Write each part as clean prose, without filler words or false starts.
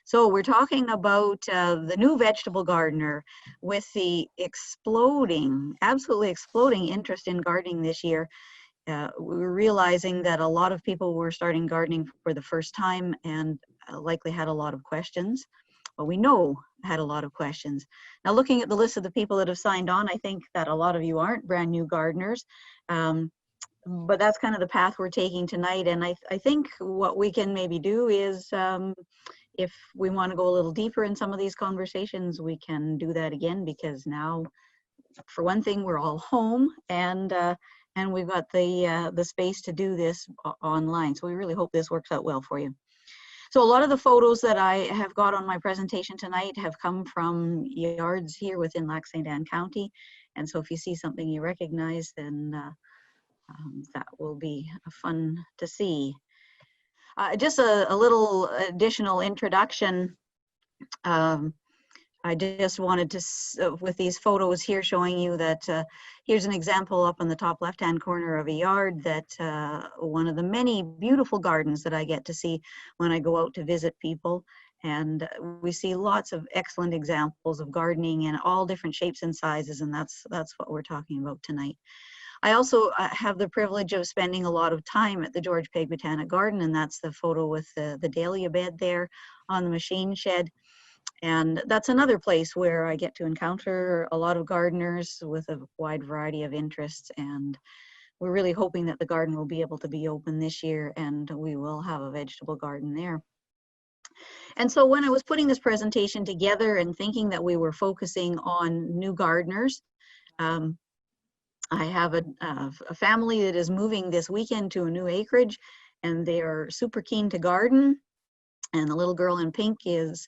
So we're talking about the new vegetable gardener with the absolutely exploding interest in gardening this year. We were realizing that a lot of people were starting gardening for the first time and likely had a lot of questions. Well, we know had a lot of questions. Now, looking at the list of the people that have signed on, I think that a lot of you aren't brand new gardeners. But that's kind of the path we're taking tonight. And I think what we can maybe do is, if we want to go a little deeper in some of these conversations, we can do that again, because now, for one thing, we're all home, and we've got the space to do this online. So we really hope this works out well for you. So a lot of the photos that I have got on my presentation tonight have come from yards here within Lac St. Anne County. And so if you see something you recognize, then that will be fun to see. Just a little additional introduction. I just wanted to, with these photos here, showing you that here's an example up on the top left-hand corner of a yard that one of the many beautiful gardens that I get to see when I go out to visit people. And we see lots of excellent examples of gardening in all different shapes and sizes, and that's what we're talking about tonight. I also have the privilege of spending a lot of time at the George Peg Botanic Garden, and that's the photo with the dahlia bed there on the machine shed. And that's another place where I get to encounter a lot of gardeners with a wide variety of interests. And we're really hoping that the garden will be able to be open this year, and we will have a vegetable garden there. And so when I was putting this presentation together and thinking that we were focusing on new gardeners, I have a family that is moving this weekend to a new acreage, and they are super keen to garden. And the little girl in pink is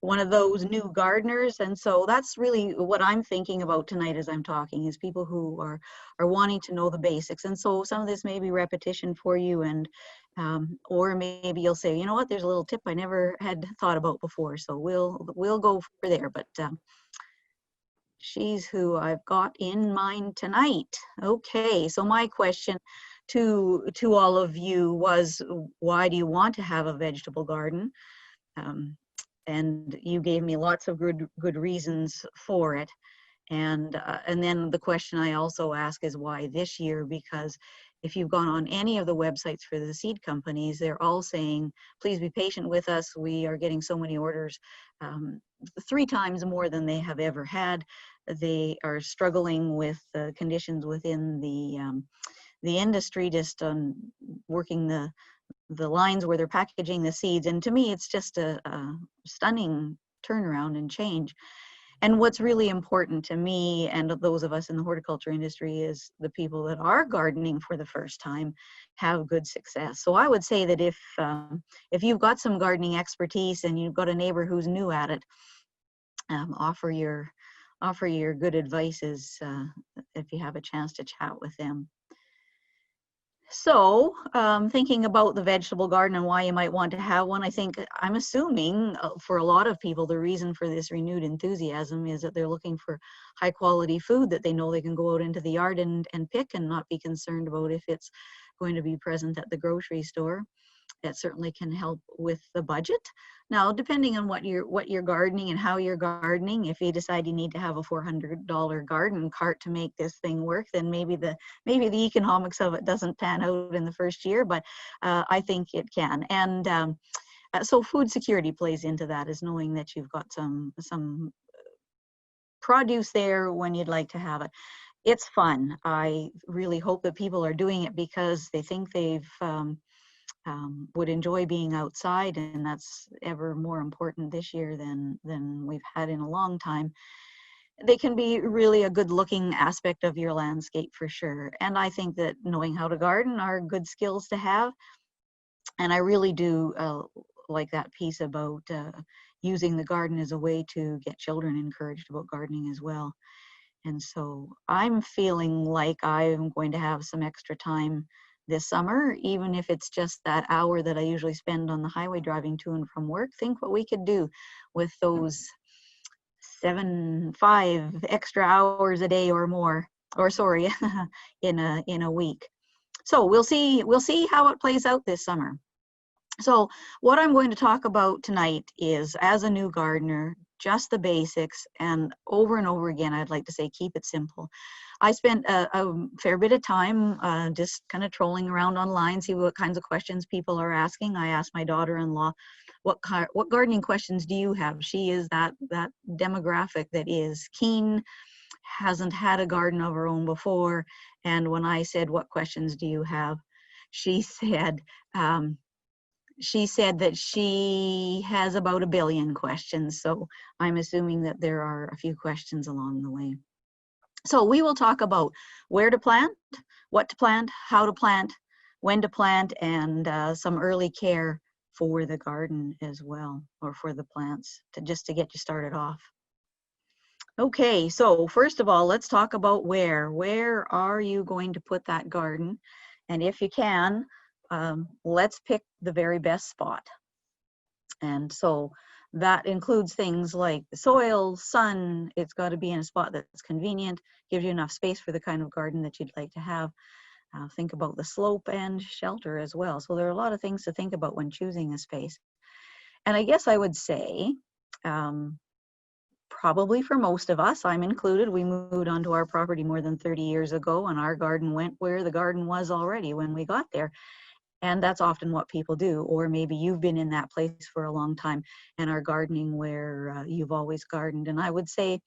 one of those new gardeners. And so that's really what I'm thinking about tonight as I'm talking, is people who are wanting to know the basics. And so some of this may be repetition for you, and or maybe you'll say, you know what, there's a little tip I never had thought about before. So we'll go for there. But she's who I've got in mind tonight. Okay, so my question to all of you was, why do you want to have a vegetable garden? And you gave me lots of good reasons for it. And then the question I also ask is, why this year? Because if you've gone on any of the websites for the seed companies, they're all saying, please be patient with us. We are getting so many orders, 3 times more than they have ever had. They are struggling with the conditions within the industry, just on working the lines where they're packaging the seeds. And to me, it's just a stunning turnaround and change. And what's really important to me and those of us in the horticulture industry is the people that are gardening for the first time have good success. So I would say that if you've got some gardening expertise and you've got a neighbor who's new at it, offer your good advices if you have a chance to chat with them. So thinking about the vegetable garden and why you might want to have one, I'm assuming for a lot of people, the reason for this renewed enthusiasm is that they're looking for high quality food that they know they can go out into the yard and pick, and not be concerned about if it's going to be present at the grocery store. That certainly can help with the budget. Now, depending on what you're gardening and how you're gardening, if you decide you need to have a $400 garden cart to make this thing work, then maybe the economics of it doesn't pan out in the first year, but I think it can. And so food security plays into that, is knowing that you've got some produce there when you'd like to have it. It's fun. I really hope that people are doing it because they think they've would enjoy being outside, and that's ever more important this year than we've had in a long time. They can be really a good looking aspect of your landscape for sure. And I think that knowing how to garden are good skills to have. And I really do like that piece about using the garden as a way to get children encouraged about gardening as well. And so I'm feeling like I'm going to have some extra time this summer, even if it's just that hour that I usually spend on the highway driving to and from work. Think what we could do with those 5 extra hours a day or more, or sorry, in a week. So we'll see how it plays out this summer. So what I'm going to talk about tonight is, as a new gardener, just the basics, and over again, I'd like to say, keep it simple. I spent a fair bit of time just kind of trolling around online, see what kinds of questions people are asking. I asked my daughter-in-law, what gardening questions do you have? She is that demographic that is keen, hasn't had a garden of her own before. And when I said, what questions do you have? She said, um, that she has about 1 billion questions. So I'm assuming that there are a few questions along the way. So we will talk about where to plant, what to plant, how to plant, when to plant, and some early care for the garden as well, or for the plants, just to get you started off. Okay, so first of all, let's talk about where. Where are you going to put that garden? And if you can, let's pick the very best spot. And so that includes things like the soil, sun. It's got to be in a spot that's convenient, gives you enough space for the kind of garden that you'd like to have. Think about the slope and shelter as well. So there are a lot of things to think about when choosing a space. And I guess I would say, probably for most of us, I'm included, we moved onto our property more than 30 years ago, and our garden went where the garden was already when we got there. And that's often what people do. Or maybe you've been in that place for a long time and are gardening where you've always gardened. And I would say,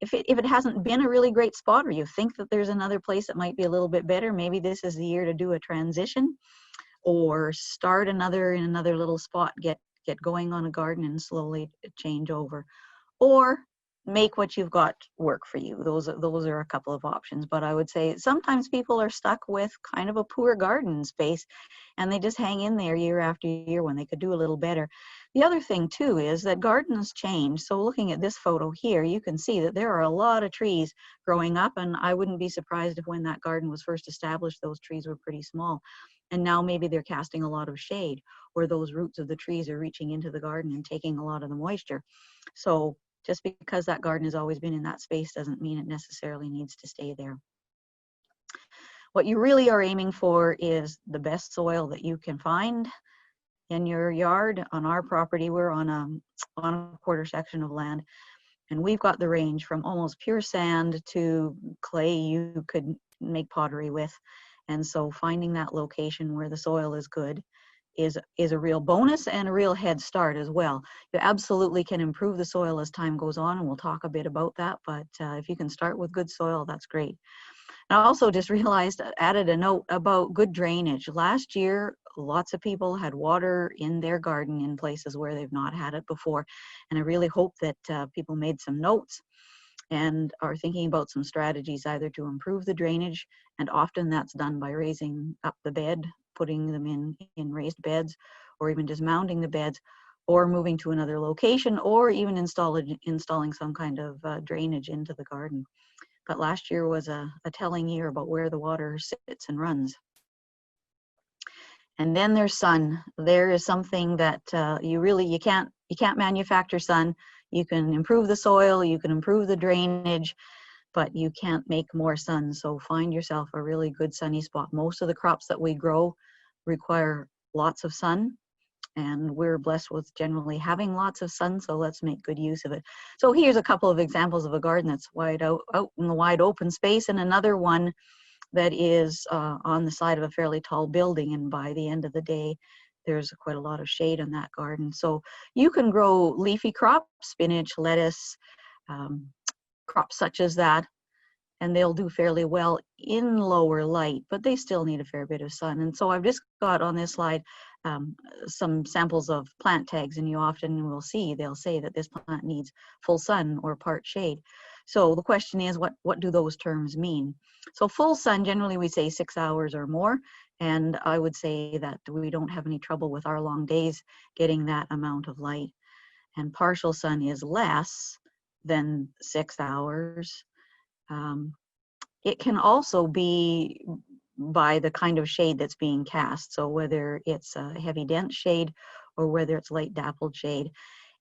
if it hasn't been a really great spot, or you think that there's another place that might be a little bit better, maybe this is the year to do a transition, or start in another little spot, get going on a garden and slowly change over. Or make what you've got work for you. Those are a couple of options. But I would say sometimes people are stuck with kind of a poor garden space, and they just hang in there year after year when they could do a little better. The other thing too is that gardens change. So looking at this photo here, you can see that there are a lot of trees growing up, and I wouldn't be surprised if when that garden was first established, those trees were pretty small. And now maybe they're casting a lot of shade, or those roots of the trees are reaching into the garden and taking a lot of the moisture. So just because that garden has always been in that space doesn't mean it necessarily needs to stay there. What you really are aiming for is the best soil that you can find in your yard. On our property, we're on a quarter section of land, and we've got the range from almost pure sand to clay you could make pottery with. And so finding that location where the soil is good is a real bonus and a real head start as well. You absolutely can improve the soil as time goes on, and we'll talk a bit about that, but if you can start with good soil, that's great. I also just realized, added a note about good drainage. Last year, lots of people had water in their garden in places where they've not had it before, and I really hope that people made some notes and are thinking about some strategies either to improve the drainage, and often that's done by raising up the bed, putting them in raised beds, or even just mounding the beds, or moving to another location, or even installing some kind of drainage into the garden. But last year was a telling year about where the water sits and runs. And then there's sun. There is something that you can't manufacture sun. You can improve the soil, you can improve the drainage, but you can't make more sun. So find yourself a really good sunny spot. Most of the crops that we grow require lots of sun, and we're blessed with generally having lots of sun, so let's make good use of it. So here's a couple of examples of a garden that's wide out in the wide open space, and another one that is on the side of a fairly tall building, and by the end of the day there's quite a lot of shade in that garden. So you can grow leafy crops, spinach, lettuce, crops such as that, and they'll do fairly well in lower light, but they still need a fair bit of sun. And so I've just got on this slide some samples of plant tags, and you often will see they'll say that this plant needs full sun or part shade. So the question is, what do those terms mean? So full sun, generally we say 6 hours or more, and I would say that we don't have any trouble with our long days getting that amount of light. And partial sun is less than 6 hours. It can also be by the kind of shade that's being cast. So whether it's a heavy dense shade or whether it's light dappled shade.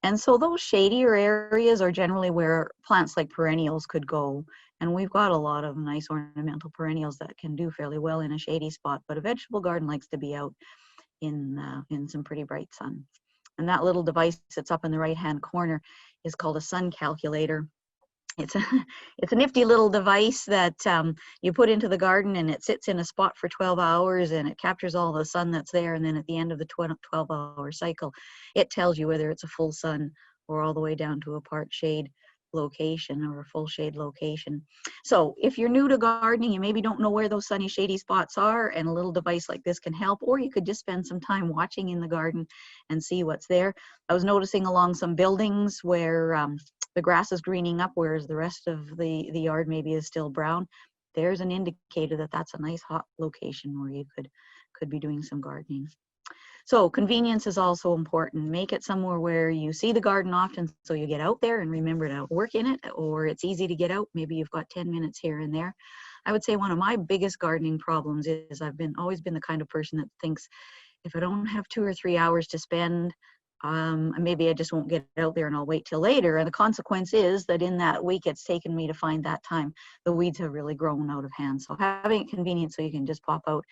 And so those shadier areas are generally where plants like perennials could go. And we've got a lot of nice ornamental perennials that can do fairly well in a shady spot, but a vegetable garden likes to be out in some pretty bright sun. And that little device that's up in the right-hand corner is called a sun calculator. It's a, it's a nifty little device that you put into the garden, and it sits in a spot for 12 hours and it captures all the sun that's there. And then at the end of the 12-hour cycle, it tells you whether it's a full sun or all the way down to a part shade location or a full shade location. So if you're new to gardening, you maybe don't know where those sunny shady spots are, and a little device like this can help, or you could just spend some time watching in the garden and see what's there. I was noticing along some buildings where the grass is greening up, whereas the rest of the yard maybe is still brown. There's an indicator that that's a nice hot location where you could be doing some gardening. So convenience is also important. Make it somewhere where you see the garden often, so you get out there and remember to work in it, or it's easy to get out. Maybe you've got 10 minutes here and there. I would say one of my biggest gardening problems is I've always been the kind of person that thinks if I don't have 2 or 3 hours to spend, maybe I just won't get out there and I'll wait till later. And the consequence is that in that week it's taken me to find that time, the weeds have really grown out of hand. So having it convenient so you can just pop out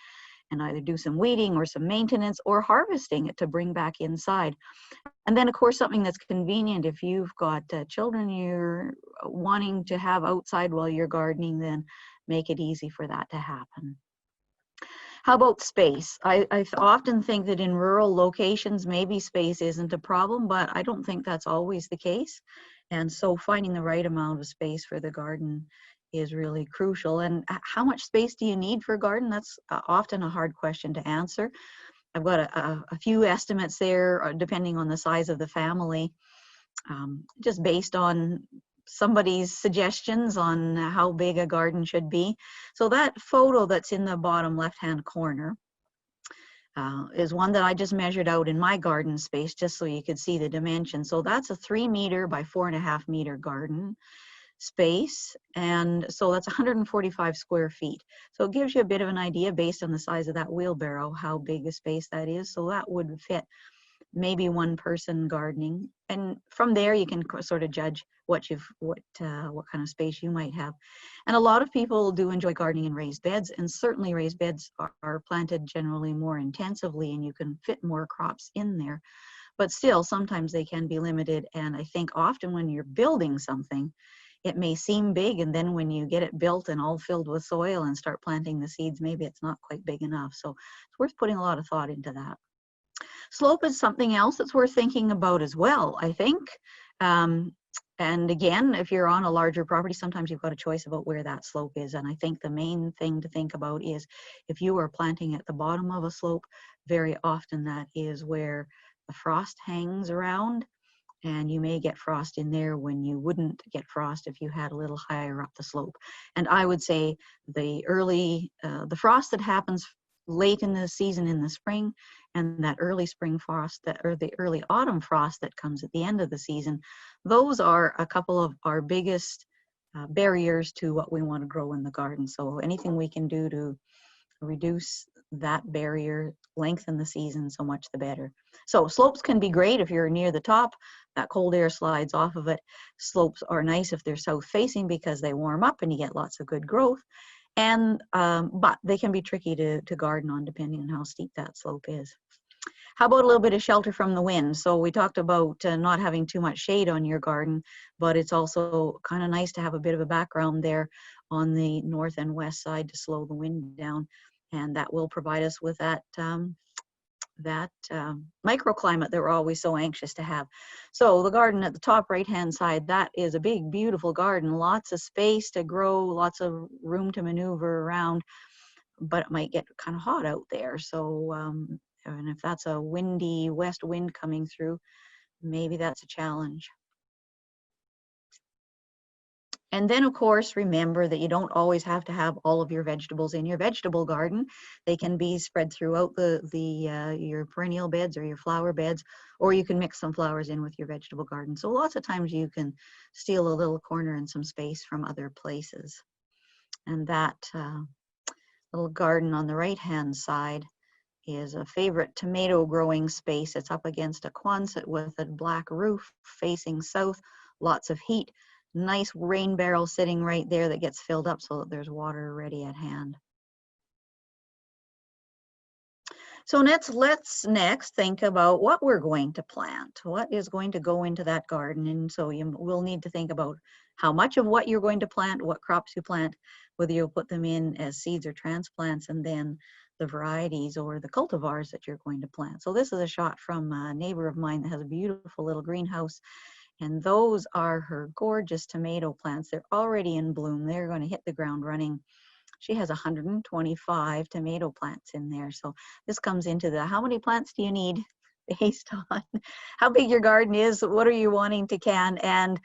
and either do some weeding or some maintenance or harvesting it to bring back inside. And then of course something that's convenient, if you've got children you're wanting to have outside while you're gardening, then make it easy for that to happen. How about space? I often think that in rural locations, maybe space isn't a problem, but I don't think that's always the case. And so finding the right amount of space for the garden is really crucial. And how much space do you need for a garden? That's often a hard question to answer. I've got a few estimates there, depending on the size of the family, just based on somebody's suggestions on how big a garden should be. So that photo that's in the bottom left-hand corner is one that I just measured out in my garden space, just so you could see the dimensions. So that's a 3 meter by 4.5 meter garden space, and so that's 145 square feet. So it gives you a bit of an idea based on the size of that wheelbarrow how big a space that is. So that would fit maybe one person gardening, and from there you can sort of judge what kind of space you might have. And a lot of people do enjoy gardening in raised beds, and certainly raised beds are planted generally more intensively and you can fit more crops in there, but still sometimes they can be limited. And I think often when you're building something, it may seem big, and then when you get it built and all filled with soil and start planting the seeds, maybe it's not quite big enough. So it's worth putting a lot of thought into that. Slope is something else that's worth thinking about as well, I think. And again, if you're on a larger property, sometimes you've got a choice about where that slope is. And I think the main thing to think about is if you are planting at the bottom of a slope, very often that is where the frost hangs around, and you may get frost in there when you wouldn't get frost if you had a little higher up the slope. And I would say the frost that happens late in the season in the spring, and that early spring frost or the early autumn frost that comes at the end of the season, those are a couple of our biggest barriers to what we want to grow in the garden. So anything we can do to reduce that barrier, lengthen the season, so much the better. So slopes can be great if you're near the top, that cold air slides off of it. Slopes are nice if they're south facing because they warm up and you get lots of good growth. And but they can be tricky to garden on depending on how steep that slope is. How about a little bit of shelter from the wind? So we talked about not having too much shade on your garden, but it's also kind of nice to have a bit of a background there on the north and west side to slow the wind down, and that will provide us with that microclimate that we're always so anxious to have. So the garden at the top right hand side, that is a big beautiful garden, lots of space to grow, lots of room to maneuver around, but it might get kind of hot out there. So and if that's a windy west wind coming through, maybe that's a challenge. And then, of course, remember that you don't always have to have all of your vegetables in your vegetable garden. They can be spread throughout your perennial beds or your flower beds, or you can mix some flowers in with your vegetable garden. So lots of times you can steal a little corner and some space from other places. And that little garden on the right-hand side is a favorite tomato growing space. It's up against a Quonset with a black roof facing south, lots of heat. Nice rain barrel sitting right there that gets filled up so that there's water ready at hand. So let's next think about what we're going to plant. What is going to go into that garden? And so you will need to think about how much of what you're going to plant, what crops you plant, whether you'll put them in as seeds or transplants, and then the varieties or the cultivars that you're going to plant. So this is a shot from a neighbor of mine that has a beautiful little greenhouse, and those are her gorgeous tomato plants. They're already in bloom. They're going to hit the ground running. She has 125 tomato plants in there. So this comes into the how many plants do you need based on how big your garden is, what are you wanting to can, and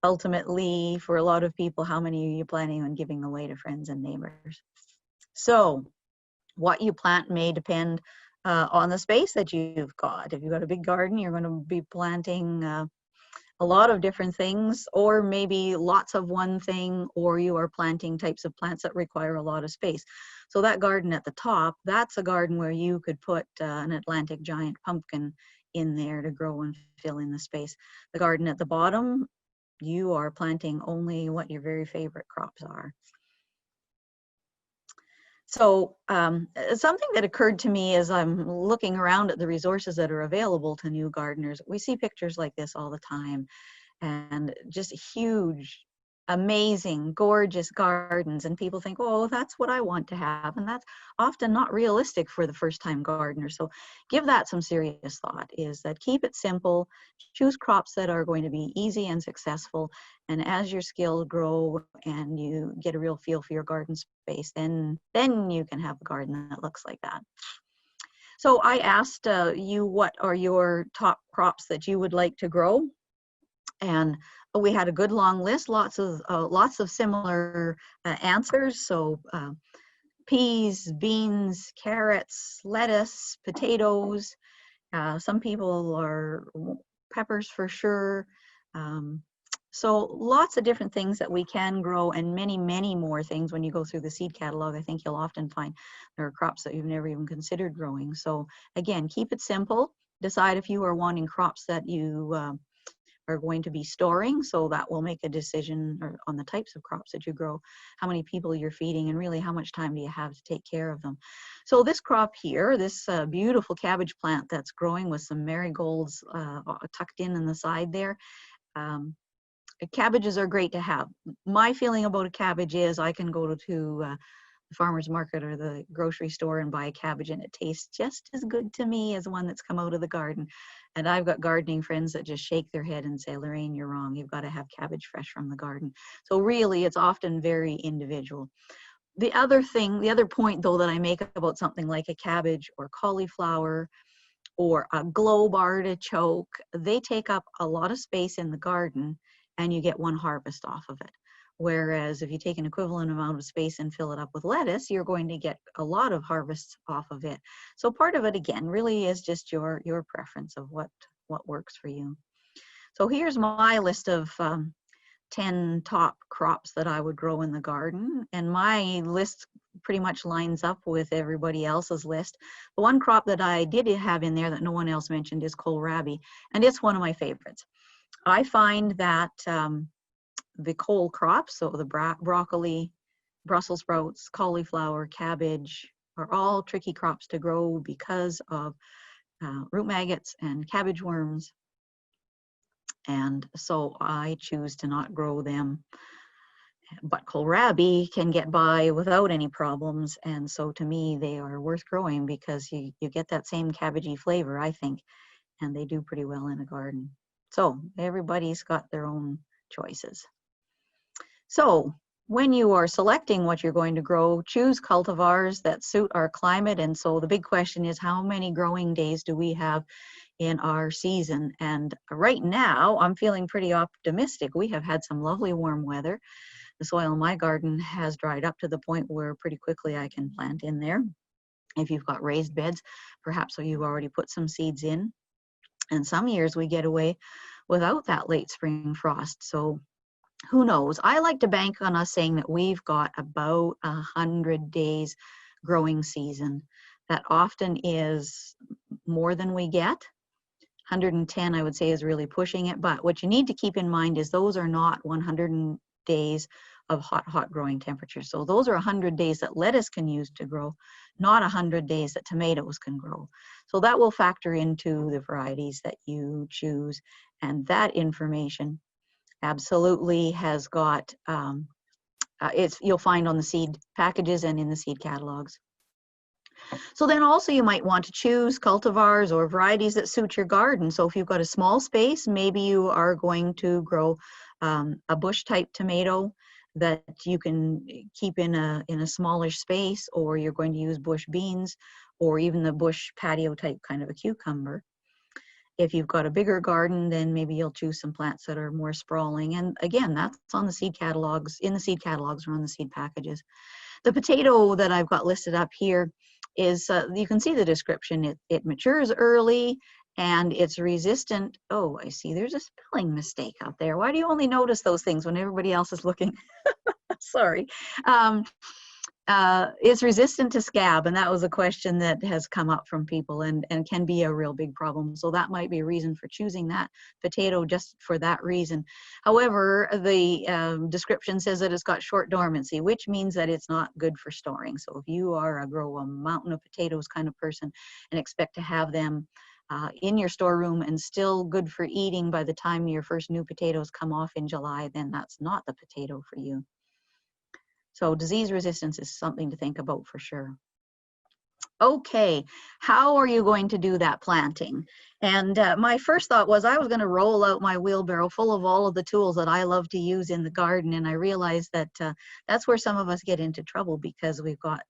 ultimately for a lot of people, how many are you planning on giving away to friends and neighbors. So what you plant may depend on the space that you've got. If you've got a big garden, you're going to be planting a lot of different things, or maybe lots of one thing, or you are planting types of plants that require a lot of space. So that garden at the top, that's a garden where you could put an Atlantic giant pumpkin in there to grow and fill in the space. The garden at the bottom, you are planting only what your very favorite crops are. So something that occurred to me as I'm looking around at the resources that are available to new gardeners, we see pictures like this all the time, and just huge, amazing, gorgeous gardens, and people think, oh, that's what I want to have, and that's often not realistic for the first-time gardener. So give that some serious thought, is that keep it simple, choose crops that are going to be easy and successful, and as your skills grow and you get a real feel for your garden space, then you can have a garden that looks like that. So I asked you, what are your top crops that you would like to grow? And we had a good long list, lots of similar answers. So peas, beans, carrots, lettuce, potatoes. Some people are peppers for sure. So lots of different things that we can grow, and many, many more things. When you go through the seed catalog, I think you'll often find there are crops that you've never even considered growing. So again, keep it simple. Decide if you are wanting crops that you are going to be storing, so that will make a decision on the types of crops that you grow, how many people you're feeding, and really how much time do you have to take care of them. So this crop here, this beautiful cabbage plant that's growing with some marigolds tucked in the side there, cabbages are great to have. My feeling about a cabbage is I can go to the farmer's market or the grocery store and buy a cabbage, and it tastes just as good to me as one that's come out of the garden. And I've got gardening friends that just shake their head and say, Lorraine, you're wrong. You've got to have cabbage fresh from the garden. So really, it's often very individual. The other point though that I make about something like a cabbage or cauliflower or a globe artichoke, they take up a lot of space in the garden and you get one harvest off of it. Whereas if you take an equivalent amount of space and fill it up with lettuce, you're going to get a lot of harvests off of it. So part of it, again, really is just your preference of what works for you. So here's my list of 10 top crops that I would grow in the garden. And my list pretty much lines up with everybody else's list. The one crop that I did have in there that no one else mentioned is kohlrabi, and it's one of my favorites. I find that the cole crops, so the broccoli, Brussels sprouts, cauliflower, cabbage, are all tricky crops to grow because of root maggots and cabbage worms. And so I choose to not grow them. But kohlrabi can get by without any problems. And so to me, they are worth growing because you get that same cabbagey flavor, I think, and they do pretty well in a garden. So everybody's got their own choices. So when you are selecting what you're going to grow, choose cultivars that suit our climate. And so the big question is, how many growing days do we have in our season? And right now, I'm feeling pretty optimistic. We have had some lovely warm weather. The soil in my garden has dried up to the point where pretty quickly I can plant in there. If you've got raised beds, perhaps you've already put some seeds in. And some years we get away without that late spring frost. So who knows? I like to bank on us saying that we've got about 100 days growing season. That often is more than we get. 110, I would say, is really pushing it. But what you need to keep in mind is those are not 100 days of hot growing temperatures. So those are 100 days that lettuce can use to grow, not 100 days that tomatoes can grow. So that will factor into the varieties that you choose. And that information absolutely has got, you'll find on the seed packages and in the seed catalogs. So then also you might want to choose cultivars or varieties that suit your garden. So if you've got a small space, maybe you are going to grow a bush type tomato that you can keep in a smallish space, or you're going to use bush beans, or even the bush patio type kind of a cucumber. If you've got a bigger garden, then maybe you'll choose some plants that are more sprawling. And again, that's on the seed catalogs, in the seed catalogs or on the seed packages. The potato that I've got listed up here is, you can see the description. It matures early and it's resistant. Oh, I see there's a spelling mistake out there. Why do you only notice those things when everybody else is looking? Sorry. It's resistant to scab, and that was a question that has come up from people and can be a real big problem. So that might be a reason for choosing that potato, just for that reason. However, the description says that it's got short dormancy, which means that it's not good for storing. So if you are a grow a mountain of potatoes kind of person and expect to have them in your storeroom and still good for eating by the time your first new potatoes come off in July, then that's not the potato for you. So disease resistance is something to think about for sure. Okay, how are you going to do that planting? And my first thought was I was going to roll out my wheelbarrow full of all of the tools that I love to use in the garden, and I realized that that's where some of us get into trouble, because we've got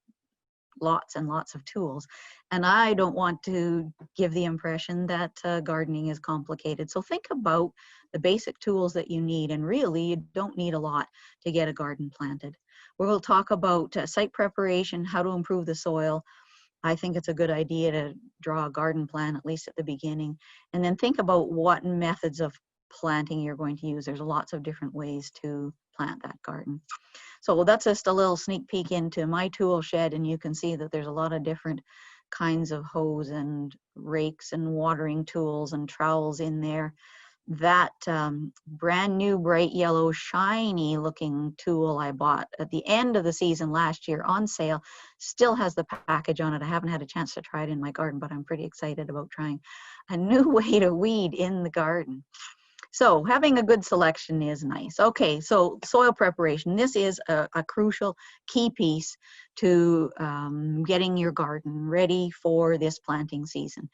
lots and lots of tools. And I don't want to give the impression that gardening is complicated. So think about the basic tools that you need, and really you don't need a lot to get a garden planted. We'll talk about site preparation, how to improve the soil. I think it's a good idea to draw a garden plan, at least at the beginning, and then think about what methods of planting you're going to use. There's lots of different ways to plant that garden. So that's just a little sneak peek into my tool shed, and you can see that there's a lot of different kinds of hose and rakes and watering tools and trowels in there. That brand new bright yellow shiny looking tool I bought at the end of the season last year on sale still has the package on it. I haven't had a chance to try it in my garden, but I'm pretty excited about trying a new way to weed in the garden. So having a good selection is nice. Okay, so soil preparation. This is a crucial key piece to getting your garden ready for this planting season.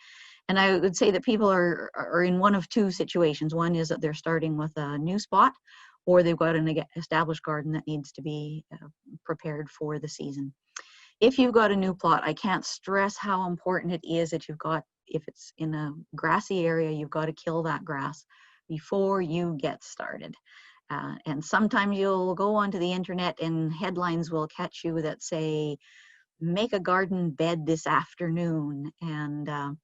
And I would say that people are in one of two situations. One is that they're starting with a new spot, or they've got an established garden that needs to be prepared for the season. If you've got a new plot, I can't stress how important it is that you've got, if it's in a grassy area, you've got to kill that grass before you get started. And sometimes you'll go onto the internet and headlines will catch you that say, make a garden bed this afternoon. And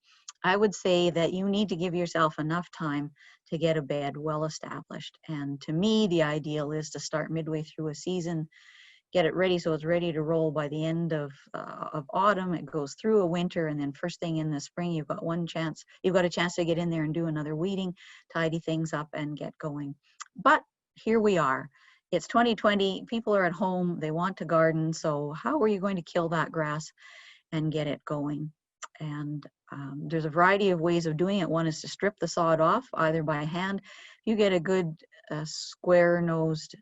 I would say that you need to give yourself enough time to get a bed well established. And to me, the ideal is to start midway through a season, get it ready so it's ready to roll by the end of autumn. It goes through a winter, and then first thing in the spring, you've got a chance to get in there and do another weeding, tidy things up, and get going. But here we are. It's 2020, people are at home, they want to garden, so how are you going to kill that grass and get it going? And there's a variety of ways of doing it. One is to strip the sod off, either by hand. You get a good square-nosed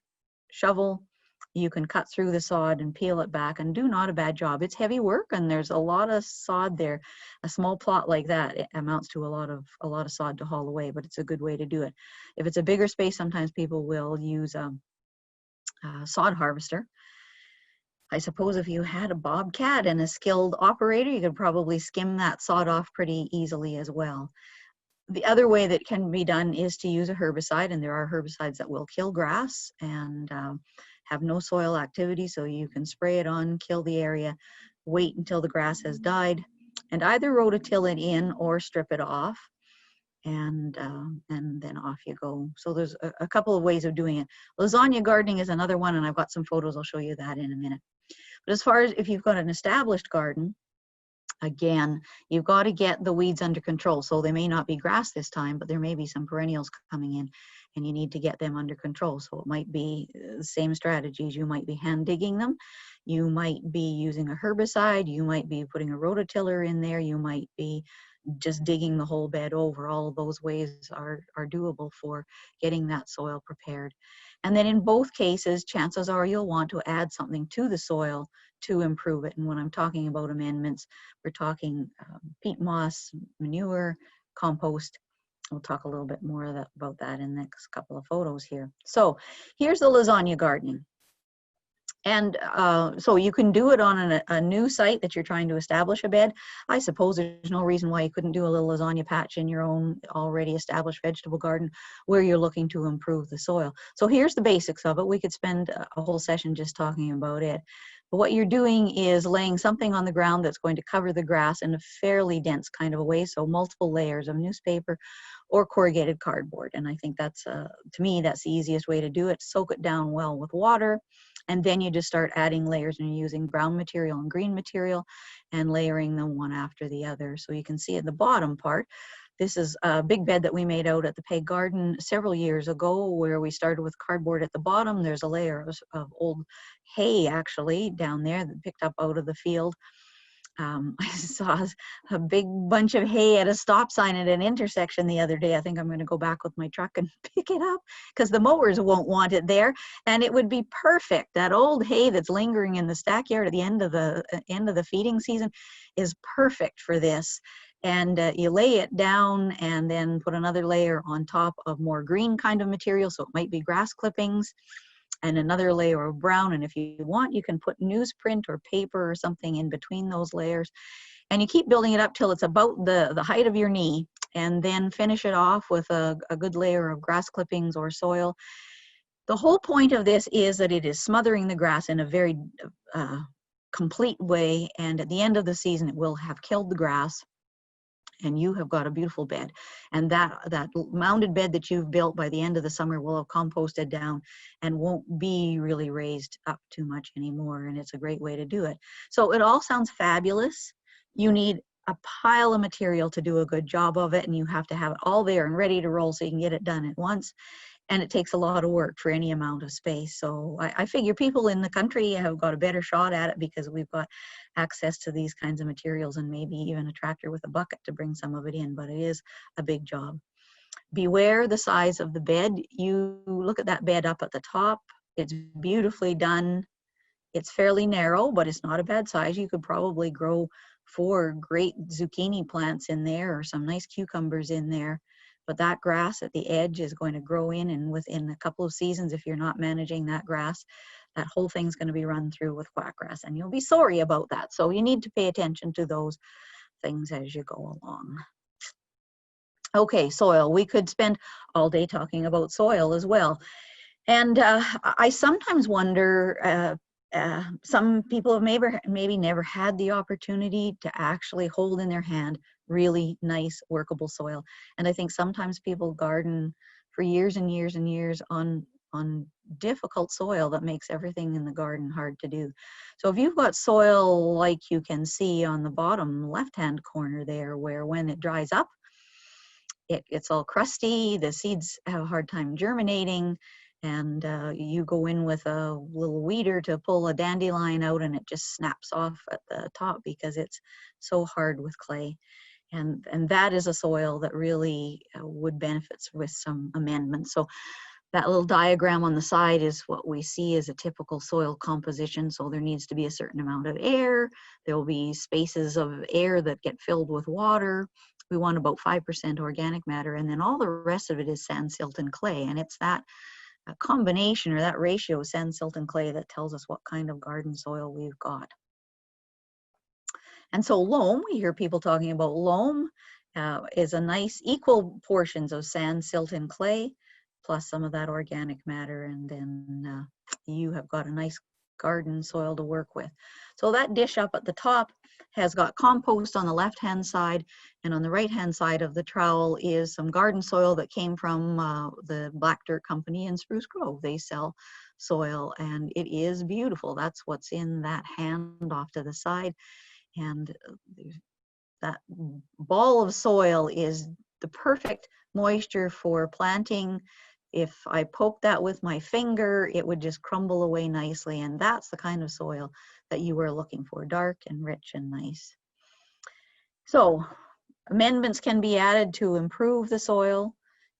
shovel, you can cut through the sod and peel it back, and do not a bad job. It's heavy work, and there's a lot of sod there. A small plot like that, it amounts to a lot of sod to haul away, but it's a good way to do it. If it's a bigger space, sometimes people will use a sod harvester. I suppose if you had a bobcat and a skilled operator, you could probably skim that sod off pretty easily as well. The other way that can be done is to use a herbicide, and there are herbicides that will kill grass and have no soil activity, so you can spray it on, kill the area, wait until the grass has died, and either rototill it in or strip it off, and then off you go. So there's a couple of ways of doing it. Lasagna gardening is another one, and I've got some photos. I'll show you that in a minute. But as far as if you've got an established garden, again, you've got to get the weeds under control. So they may not be grass this time, but there may be some perennials coming in. and you need to get them under control. So it might be the same strategies. You might be hand digging them. You might be using a herbicide. You might be putting a rototiller in there. You might be just digging the whole bed over. All of those ways are doable for getting that soil prepared. And then in both cases, chances are you'll want to add something to the soil to improve it. And when I'm talking about amendments, we're talking peat moss, manure, compost. We'll talk a little bit more about that in the next couple of photos here. So here's the lasagna gardening. And so you can do it on a new site that you're trying to establish a bed. I suppose there's no reason why you couldn't do a little lasagna patch in your own already established vegetable garden where you're looking to improve the soil. So here's the basics of it. We could spend a whole session just talking about it. But what you're doing is laying something on the ground that's going to cover the grass in a fairly dense kind of a way, so multiple layers of newspaper or corrugated cardboard. And I think that's, to me, that's the easiest way to do it. Soak it down well with water. And then you just start adding layers, and you're using brown material and green material and layering them one after the other. So you can see at the bottom part, this is a big bed that we made out at the Peg Garden several years ago, where we started with cardboard at the bottom. There's a layer of old hay actually down there that picked up out of the field. I saw a big bunch of hay at a stop sign at an intersection the other day. I think I'm going to go back with my truck and pick it up because the mowers won't want it there. And it would be perfect. That old hay that's lingering in the stack yard at the end of the feeding season is perfect for this. And you lay it down and then put another layer on top of more green kind of material. So it might be grass clippings, and another layer of brown. And if you want, you can put newsprint or paper or something in between those layers. And you keep building it up till it's about the height of your knee, and then finish it off with a good layer of grass clippings or soil. The whole point of this is that it is smothering the grass in a very complete way. And at the end of the season, it will have killed the grass, and you have got a beautiful bed. And that mounded bed that you've built by the end of the summer will have composted down and won't be really raised up too much anymore. And it's a great way to do it. So it all sounds fabulous. You need a pile of material to do a good job of it, and you have to have it all there and ready to roll so you can get it done at once. And it takes a lot of work for any amount of space. So I figure people in the country have got a better shot at it because we've got access to these kinds of materials, and maybe even a tractor with a bucket to bring some of it in, but it is a big job. Beware the size of the bed. You look at that bed up at the top. It's beautifully done. It's fairly narrow, but it's not a bad size. You could probably grow 4 great zucchini plants in there or some nice cucumbers in there. But that grass at the edge is going to grow in, and within a couple of seasons, if you're not managing that grass, that whole thing's going to be run through with quackgrass, and you'll be sorry about that. So you need to pay attention to those things as you go along. Okay, soil. We could spend all day talking about soil as well. And I sometimes wonder, some people have maybe never had the opportunity to actually hold in their hand really nice workable soil. And I think sometimes people garden for years and years and years on difficult soil that makes everything in the garden hard to do. So if you've got soil like you can see on the bottom left-hand corner there, where when it dries up, it's all crusty, the seeds have a hard time germinating, and you go in with a little weeder to pull a dandelion out, and it just snaps off at the top because it's so hard with clay. And that is a soil that really would benefit with some amendments. So that little diagram on the side is what we see as a typical soil composition. So there needs to be a certain amount of air. There will be spaces of air that get filled with water. We want about 5% organic matter, and then all the rest of it is sand, silt, and clay. And it's that combination or that ratio of sand, silt, and clay that tells us what kind of garden soil we've got. And so loam, we hear people talking about loam, is a nice equal portions of sand, silt, and clay, plus some of that organic matter, and then you have got a nice garden soil to work with. So that dish up at the top has got compost on the left-hand side, and on the right-hand side of the trowel is some garden soil that came from the Black Dirt Company in Spruce Grove. They sell soil, and it is beautiful. That's what's in that hand off to the side. And that ball of soil is the perfect moisture for planting if I poke that with my finger, it would just crumble away nicely. And that's the kind of soil that you were looking for, dark and rich and nice. So amendments can be added to improve the soil.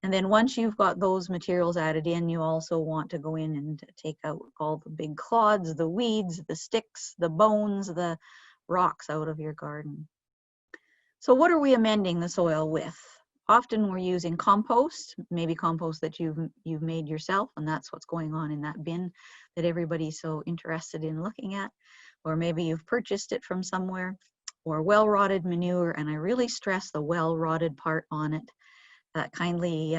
And then once you've got those materials added in, you also want to go in and take out all the big clods, the weeds, the sticks, the bones, the rocks out of your garden. So what are we amending the soil with? Often we're using compost, maybe compost that you've made yourself, and that's what's going on in that bin that everybody's so interested in looking at. Or maybe you've purchased it from somewhere, or well-rotted manure, and I really stress the well-rotted part on it. That kindly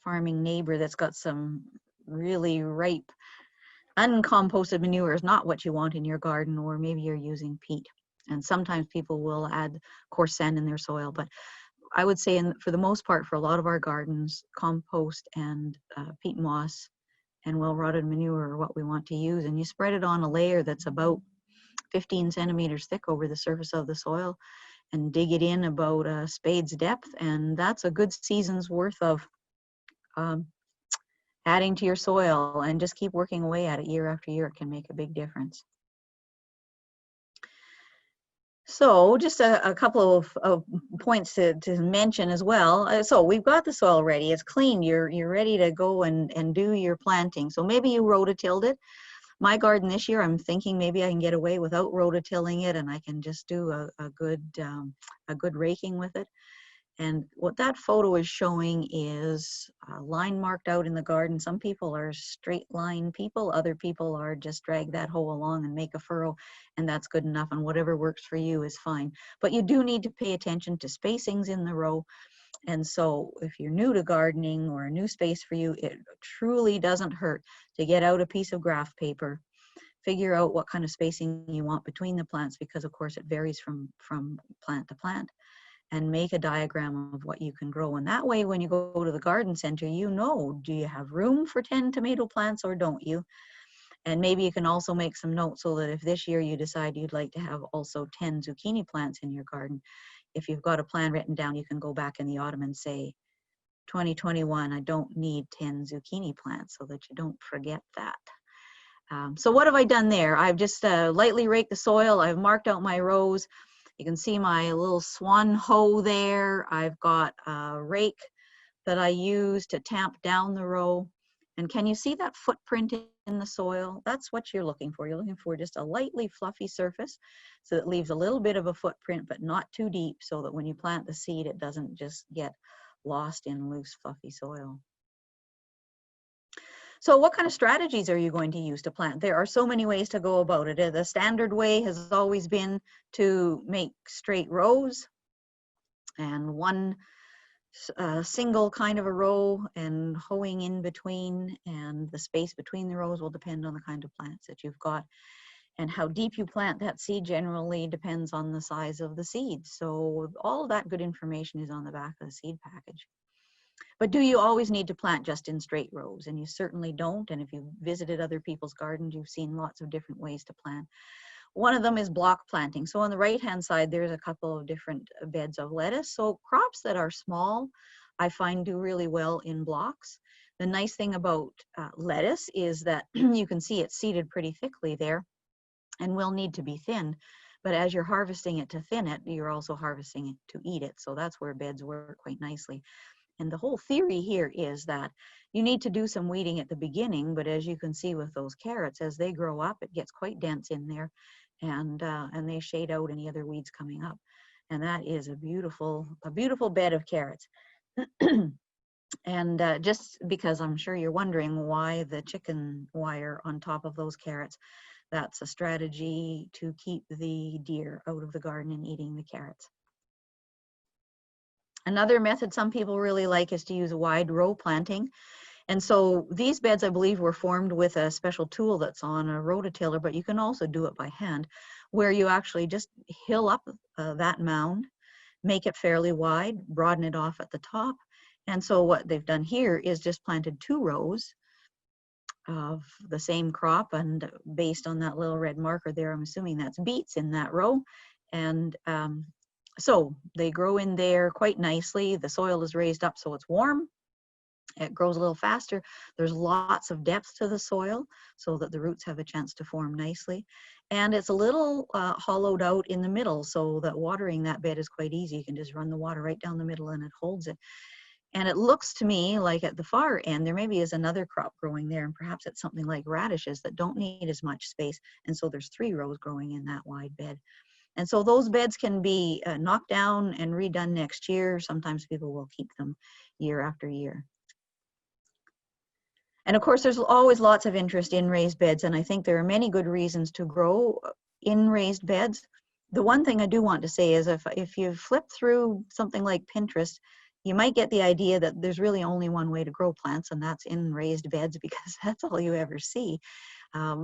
farming neighbor that's got some really ripe uncomposted manure is not what you want in your garden, or maybe you're using peat. And sometimes people will add coarse sand in their soil, but I would say for the most part, for a lot of our gardens, compost and peat moss and well-rotted manure are what we want to use. And you spread it on a layer that's about 15 centimeters thick over the surface of the soil, and dig it in about a spade's depth, and that's a good season's worth of adding to your soil, and just keep working away at it year after year. It can make a big difference. So just a couple of points to mention as well. So we've got the soil ready, it's clean, you're ready to go and do your planting. So maybe you rototilled it. My garden this year, I'm thinking maybe I can get away without rototilling it, and I can just do a good raking with it. And what that photo is showing is a line marked out in the garden. Some people are straight line people, other people are just drag that hoe along and make a furrow, and that's good enough, and whatever works for you is fine. But you do need to pay attention to spacings in the row. And so if you're new to gardening or a new space for you, it truly doesn't hurt to get out a piece of graph paper, figure out what kind of spacing you want between the plants, because of course it varies from plant to plant, and make a diagram of what you can grow. And that way, when you go to the garden center, you know, do you have room for 10 tomato plants or don't you? And maybe you can also make some notes so that if this year you decide you'd like to have also 10 zucchini plants in your garden, if you've got a plan written down, you can go back in the autumn and say, 2021, I don't need 10 zucchini plants, so that you don't forget that. So what have I done there? I've just lightly raked the soil. I've marked out my rows. You can see my little swan hoe there. I've got a rake that I use to tamp down the row. And can you see that footprint in the soil? That's what you're looking for. You're looking for just a lightly fluffy surface, so it leaves a little bit of a footprint, but not too deep, so that when you plant the seed, it doesn't just get lost in loose, fluffy soil. So what kind of strategies are you going to use to plant? There are so many ways to go about it. The standard way has always been to make straight rows, and one single kind of a row, and hoeing in between, and the space between the rows will depend on the kind of plants that you've got. And how deep you plant that seed generally depends on the size of the seed. So all of that good information is on the back of the seed package. But do you always need to plant just in straight rows? And you certainly don't. And if you've visited other people's gardens, you've seen lots of different ways to plant. One of them is block planting. So on the right-hand side, there's a couple of different beds of lettuce. So crops that are small, I find do really well in blocks. The nice thing about lettuce is that you can see it's seeded pretty thickly there and will need to be thinned. But as you're harvesting it to thin it, you're also harvesting it to eat it. So that's where beds work quite nicely. And the whole theory here is that you need to do some weeding at the beginning, but as you can see with those carrots, as they grow up, it gets quite dense in there, and they shade out any other weeds coming up. And that is a beautiful bed of carrots. And just because I'm sure you're wondering why the chicken wire on top of those carrots, that's a strategy to keep the deer out of the garden and eating the carrots. Another method some people really like is to use a wide row planting. And so these beds, I believe, were formed with a special tool that's on a rototiller, but you can also do it by hand, where you actually just hill up that mound, make it fairly wide, broaden it off at the top. And so what they've done here is just planted 2 rows of the same crop, and based on that little red marker there, I'm assuming that's beets in that row. And so they grow in there quite nicely. The soil is raised up so it's warm, It grows a little faster. There's lots of depth to the soil so that the roots have a chance to form nicely. And it's a little hollowed out in the middle so that watering that bed is quite easy. You can just run the water right down the middle and it holds it. And it looks to me like at the far end, there maybe is another crop growing there, and perhaps it's something like radishes that don't need as much space. And so there's 3 rows growing in that wide bed. And so those beds can be knocked down and redone next year. Sometimes people will keep them year after year. And of course, there's always lots of interest in raised beds, and I think there are many good reasons to grow in raised beds. The one thing I do want to say is if you flip through something like Pinterest, you might get the idea that there's really only one way to grow plants, and that's in raised beds, because that's all you ever see.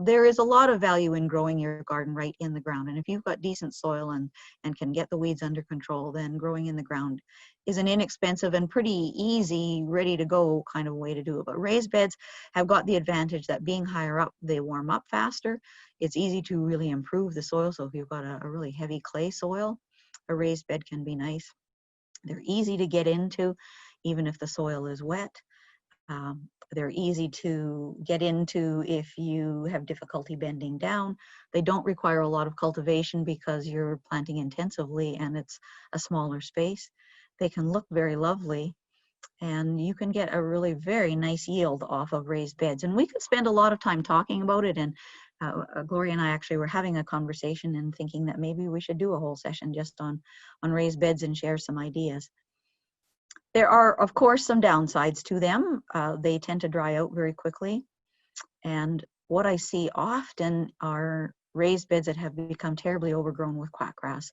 There is a lot of value in growing your garden right in the ground. And if you've got decent soil and can get the weeds under control, then growing in the ground is an inexpensive and pretty easy, ready to go kind of way to do it. But raised beds have got the advantage that being higher up, they warm up faster. It's easy to really improve the soil. So if you've got a really heavy clay soil, a raised bed can be nice. They're easy to get into, even if the soil is wet. They're easy to get into if you have difficulty bending down. They don't require a lot of cultivation because you're planting intensively and it's a smaller space. They can look very lovely, and you can get a really very nice yield off of raised beds. And we could spend a lot of time talking about it, and Gloria and I actually were having a conversation and thinking that maybe we should do a whole session just on raised beds and share some ideas. There are, of course, some downsides to them. They tend to dry out very quickly. And what I see often are raised beds that have become terribly overgrown with quackgrass.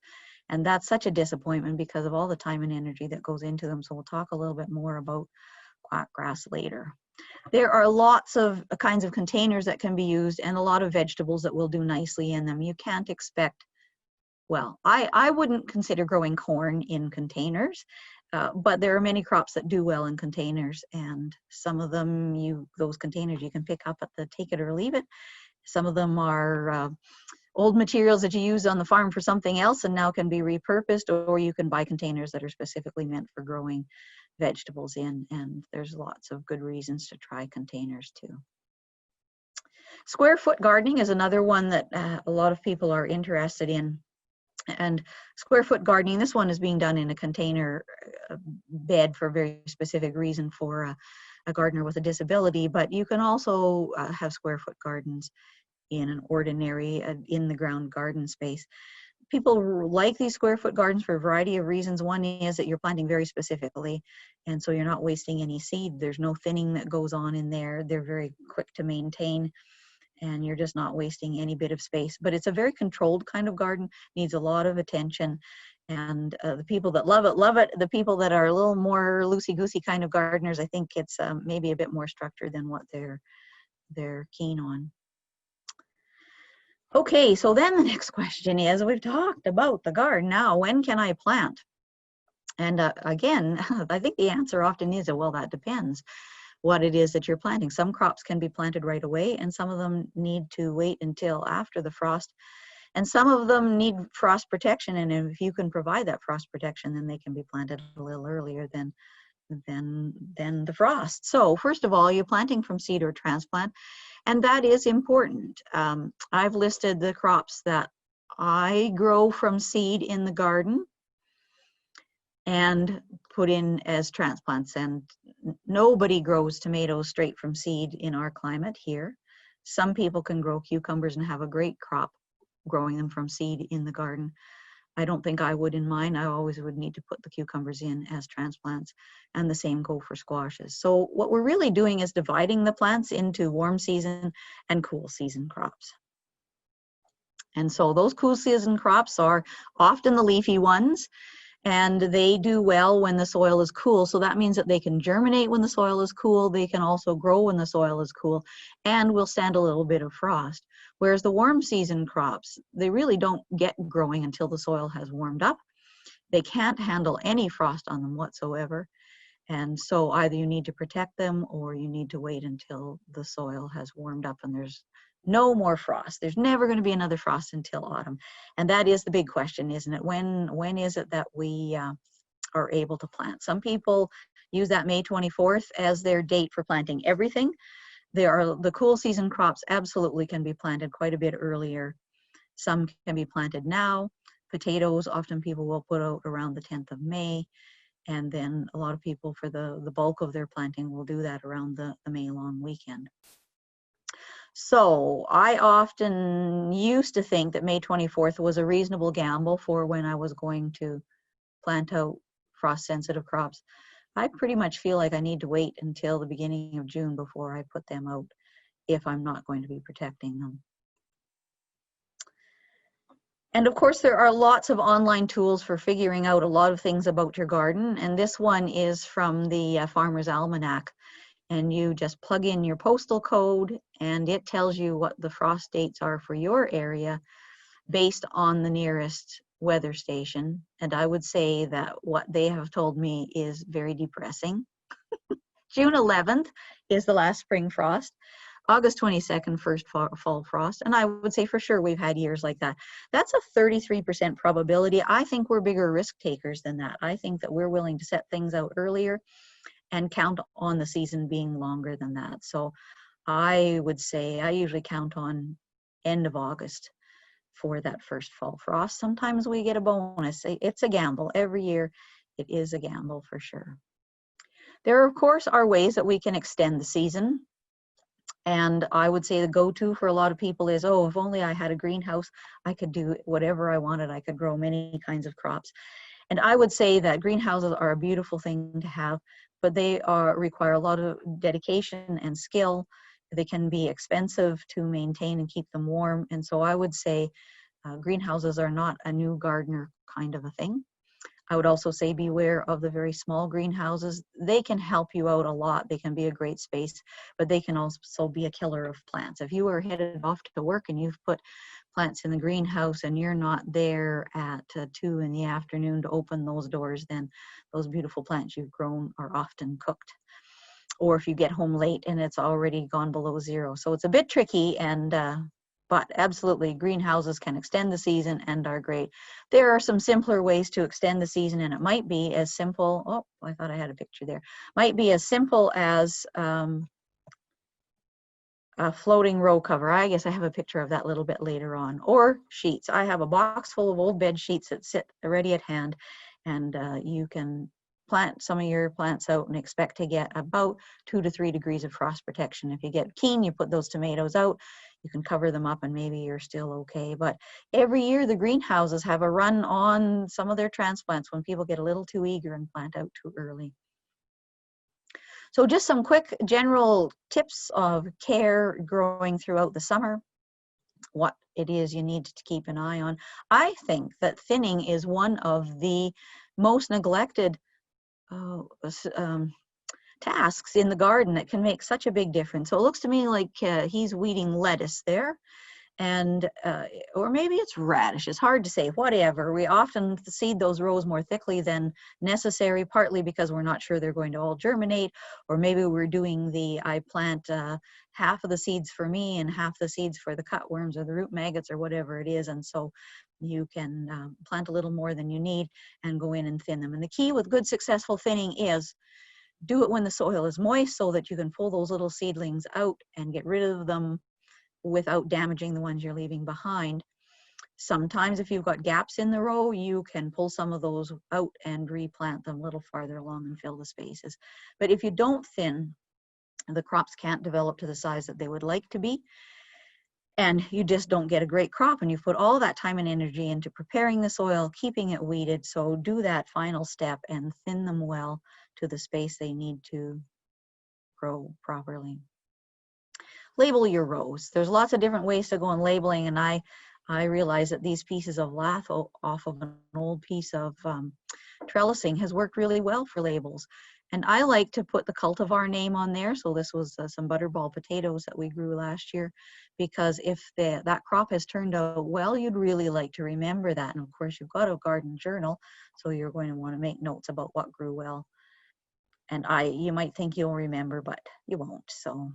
And that's such a disappointment because of all the time and energy that goes into them. So we'll talk a little bit more about quackgrass later. There are lots of kinds of containers that can be used and a lot of vegetables that will do nicely in them. You can't expect, well, I wouldn't consider growing corn in containers. But there are many crops that do well in containers, and some of them, those containers you can pick up at the take it or leave it. Some of them are old materials that you use on the farm for something else and now can be repurposed, or you can buy containers that are specifically meant for growing vegetables in, and there's lots of good reasons to try containers too. Square foot gardening is another one that a lot of people are interested in. And square foot gardening, this one is being done in a container bed for a very specific reason for a gardener with a disability, but you can also have square foot gardens in an ordinary in the ground garden space. People like these square foot gardens for a variety of reasons. One is that you're planting very specifically, and so you're not wasting any seed. There's no thinning that goes on in there. They're very quick to maintain, and you're just not wasting any bit of space. But it's a very controlled kind of garden, needs a lot of attention. And the people that love it, love it. The people that are a little more loosey-goosey kind of gardeners, I think it's maybe a bit more structured than what they're keen on. Okay, so then the next question is, we've talked about the garden. Now, when can I plant? And again, I think the answer often is, well, that depends what it is that you're planting. Some crops can be planted right away, and some of them need to wait until after the frost. And some of them need frost protection, and if you can provide that frost protection, then they can be planted a little earlier than the frost. So first of all, you're planting from seed or transplant, and that is important. I've listed the crops that I grow from seed in the garden and put in as transplants, and nobody grows tomatoes straight from seed in our climate here. Some people can grow cucumbers and have a great crop growing them from seed in the garden. I don't think I would in mine. I always would need to put the cucumbers in as transplants, and the same go for squashes. So what we're really doing is dividing the plants into warm season and cool season crops. And so those cool season crops are often the leafy ones, and they do well when the soil is cool. So that means that they can germinate when the soil is cool. They can also grow when the soil is cool, and will stand a little bit of frost. Whereas the warm season crops, they really don't get growing until the soil has warmed up. They can't handle any frost on them whatsoever. And so either you need to protect them, or you need to wait until the soil has warmed up and there's no more frost. There's never going to be another frost until autumn. And that is the big question, isn't it? When is it that we are able to plant. Some people use that May 24th as their date for planting everything. The cool season crops absolutely can be planted quite a bit earlier. Some can be planted now. Potatoes, often people will put out around the 10th of May. And then a lot of people, for the bulk of their planting, will do that around the May long weekend. So I often used to think that May 24th was a reasonable gamble for when I was going to plant out frost-sensitive crops. I pretty much feel like I need to wait until the beginning of June before I put them out if I'm not going to be protecting them. And of course, there are lots of online tools for figuring out a lot of things about your garden. And this one is from the Farmer's Almanac. And you just plug in your postal code and it tells you what the frost dates are for your area based on the nearest weather station. And I would say that what they have told me is very depressing. June 11th is the last spring frost. August 22nd, first fall frost. And I would say for sure we've had years like that. That's a 33% probability. I think we're bigger risk takers than that. I think that we're willing to set things out earlier and count on the season being longer than that. So I would say I usually count on end of August for that first fall frost. Sometimes we get a bonus. It's a gamble. Every year it is a gamble for sure. There, of course, are ways that we can extend the season. And I would say the go-to for a lot of people is, oh, if only I had a greenhouse, I could do whatever I wanted. I could grow many kinds of crops. And I would say that greenhouses are a beautiful thing to have, but they require a lot of dedication and skill. They can be expensive to maintain and keep them warm. And so I would say greenhouses are not a new gardener kind of a thing. I would also say beware of the very small greenhouses. They can help you out a lot. They can be a great space, but they can also be a killer of plants. If you are headed off to work and you've put plants in the greenhouse and you're not there at 2 in the afternoon to open those doors, then those beautiful plants you've grown are often cooked. Or if you get home late and it's already gone below 0. So it's a bit tricky, but absolutely greenhouses can extend the season and are great. There are some simpler ways to extend the season, and it might be as simple, oh, I thought I had a picture there, might be as simple as a floating row cover. I guess I have a picture of that a little bit later on. Or sheets. I have a box full of old bed sheets that sit ready at hand, and you can plant some of your plants out and expect to get about 2 to 3 degrees of frost protection. If you get keen, you put those tomatoes out, you can cover them up and maybe you're still okay. But every year the greenhouses have a run on some of their transplants when people get a little too eager and plant out too early. So just some quick general tips of care growing throughout the summer, what it is you need to keep an eye on. I think that thinning is one of the most neglected tasks in the garden that can make such a big difference. So it looks to me like he's weeding lettuce there. And or maybe it's radish, it's hard to say, whatever. We often seed those rows more thickly than necessary, partly because we're not sure they're going to all germinate, or maybe we're doing I plant half of the seeds for me and half the seeds for the cutworms or the root maggots or whatever it is. And so you can plant a little more than you need and go in and thin them. And the key with good successful thinning is do it when the soil is moist so that you can pull those little seedlings out and get rid of them without damaging the ones you're leaving behind. Sometimes if you've got gaps in the row, you can pull some of those out and replant them a little farther along and fill the spaces. But if you don't thin, the crops can't develop to the size that they would like to be, and you just don't get a great crop. And you've put all that time and energy into preparing the soil, keeping it weeded. So do that final step and thin them well to the space they need to grow properly. Label your rows. There's lots of different ways to go on labeling, and I realize that these pieces of lath off of an old piece of trellising has worked really well for labels. And I like to put the cultivar name on there. So this was some butterball potatoes that we grew last year, because if that crop has turned out well, you'd really like to remember that. And of course, you've got a garden journal, so you're going to want to make notes about what grew well. And you might think you'll remember, but you won't. So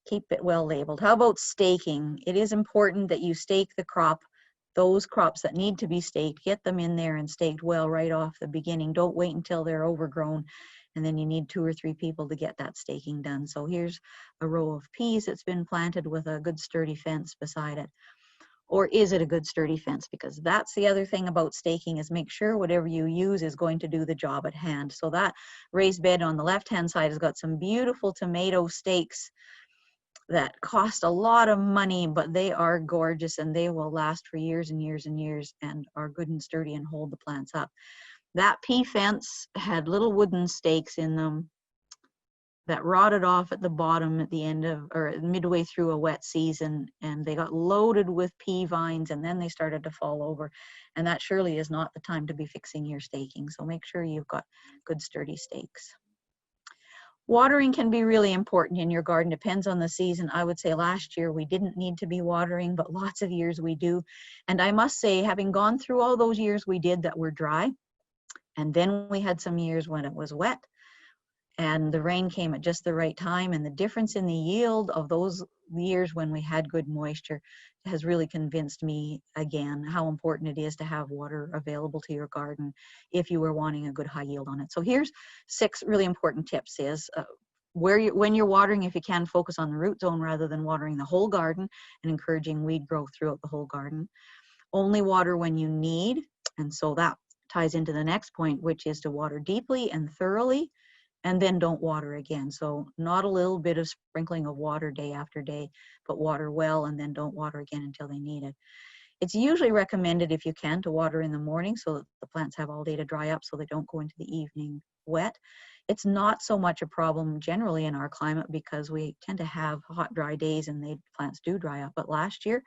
keep it well labeled. How about staking? It is important that you stake the crop those crops that need to be staked, get them in there and staked well right off the beginning. Don't wait until they're overgrown, and then you need 2 or 3 people to get that staking done. So here's a row of peas that's been planted with a good sturdy fence beside it. Or is it a good sturdy fence? Because that's the other thing about staking, is make sure whatever you use is going to do the job at hand. So that raised bed on the left-hand side has got some beautiful tomato stakes that cost a lot of money, but they are gorgeous and they will last for years and years and years and are good and sturdy and hold the plants up. That pea fence had little wooden stakes in them that rotted off at the bottom at the end of, or midway through a wet season, and they got loaded with pea vines, and then they started to fall over. And that surely is not the time to be fixing your staking. So make sure you've got good sturdy stakes. Watering can be really important in your garden. Depends on the season. I would say last year we didn't need to be watering, but lots of years we do. And I must say, having gone through all those years we did that were dry, and then we had some years when it was wet, and the rain came at just the right time, and the difference in the yield of those years when we had good moisture has really convinced me again how important it is to have water available to your garden if you are wanting a good high yield on it. So here's 6 really important tips. Is when you're watering, if you can, focus on the root zone rather than watering the whole garden and encouraging weed growth throughout the whole garden. Only water when you need, and so that ties into the next point, which is to water deeply and thoroughly, and then don't water again. So not a little bit of sprinkling of water day after day, but water well and then don't water again until they need it. It's usually recommended, if you can, to water in the morning so that the plants have all day to dry up so they don't go into the evening wet. It's not so much a problem generally in our climate because we tend to have hot, dry days and the plants do dry up. But last year,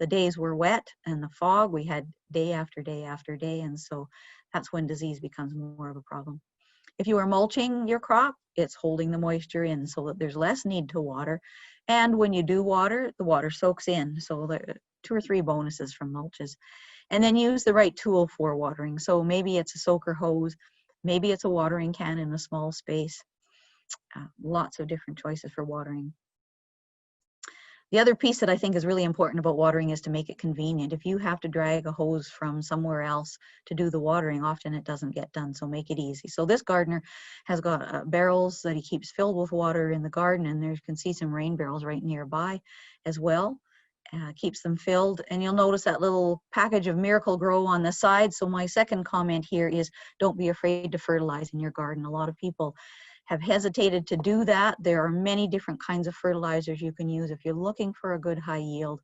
the days were wet and the fog, we had day after day after day, and so that's when disease becomes more of a problem. If you are mulching your crop, it's holding the moisture in so that there's less need to water. And when you do water, the water soaks in. So there are 2 or 3 bonuses from mulches. And then use the right tool for watering. So maybe it's a soaker hose, maybe it's a watering can in a small space. Lots of different choices for watering. The other piece that I think is really important about watering is to make it convenient. If you have to drag a hose from somewhere else to do the watering, often it doesn't get done, so make it easy. So this gardener has got barrels that he keeps filled with water in the garden, and there you can see some rain barrels right nearby as well. Keeps them filled, and you'll notice that little package of Miracle Grow on the side. So my second comment here is don't be afraid to fertilize in your garden. A lot of people have hesitated to do that. There are many different kinds of fertilizers you can use. If you're looking for a good high yield,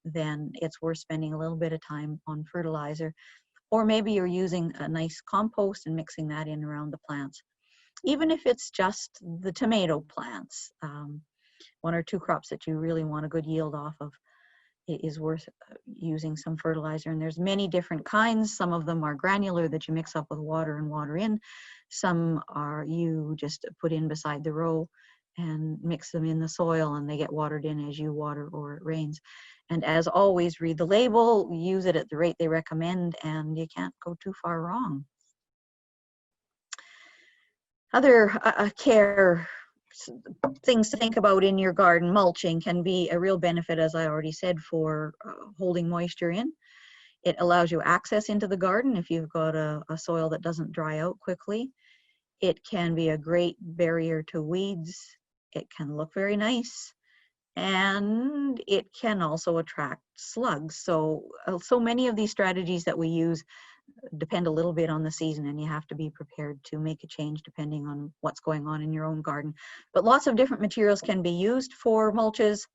then it's worth spending a little bit of time on fertilizer. Or maybe you're using a nice compost and mixing that in around the plants. Even if it's just the tomato plants, 1 or 2 crops that you really want a good yield off of, it is worth using some fertilizer. And there's many different kinds. Some of them are granular that you mix up with water and water in. Some are you just put in beside the row and mix them in the soil and they get watered in as you water or it rains. And as always, read the label, use it at the rate they recommend, and you can't go too far wrong. Other care things to think about in your garden. Mulching can be a real benefit, as I already said, for holding moisture in. It allows you access into the garden if you've got a soil that doesn't dry out quickly. It can be a great barrier to weeds. It can look very nice. And it can also attract slugs. So many of these strategies that we use depend a little bit on the season, and you have to be prepared to make a change depending on what's going on in your own garden. But lots of different materials can be used for mulches: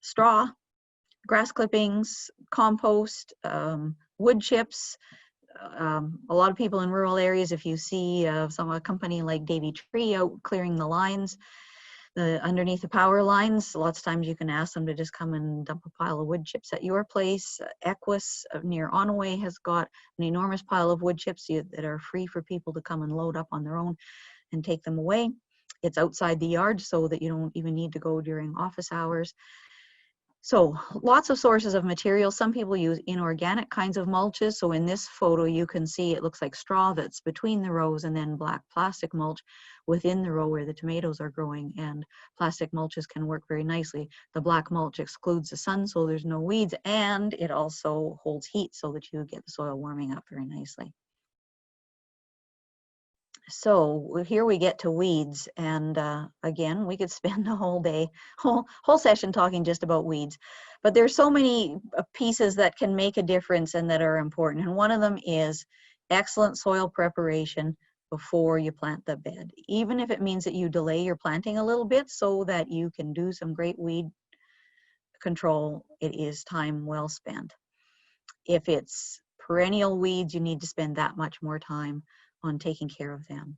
straw, grass clippings, compost, wood chips. A lot of people in rural areas, if you see a company like Davy Tree out clearing the lines, underneath the power lines, lots of times you can ask them to just come and dump a pile of wood chips at your place. Equus near Onaway has got an enormous pile of wood chips that are free for people to come and load up on their own and take them away. It's outside the yard so that you don't even need to go during office hours. So lots of sources of material. Some people use inorganic kinds of mulches. So in this photo, you can see it looks like straw that's between the rows, and then black plastic mulch within the row where the tomatoes are growing. And plastic mulches can work very nicely. The black mulch excludes the sun, so there's no weeds, and it also holds heat so that you get the soil warming up very nicely. So here we get to weeds, and again, we could spend the whole day, whole session talking just about weeds. But there's so many pieces that can make a difference and that are important. And one of them is excellent soil preparation before you plant the bed, even if it means that you delay your planting a little bit so that you can do some great weed control. It is time well spent. If it's perennial weeds, you need to spend that much more time on taking care of them.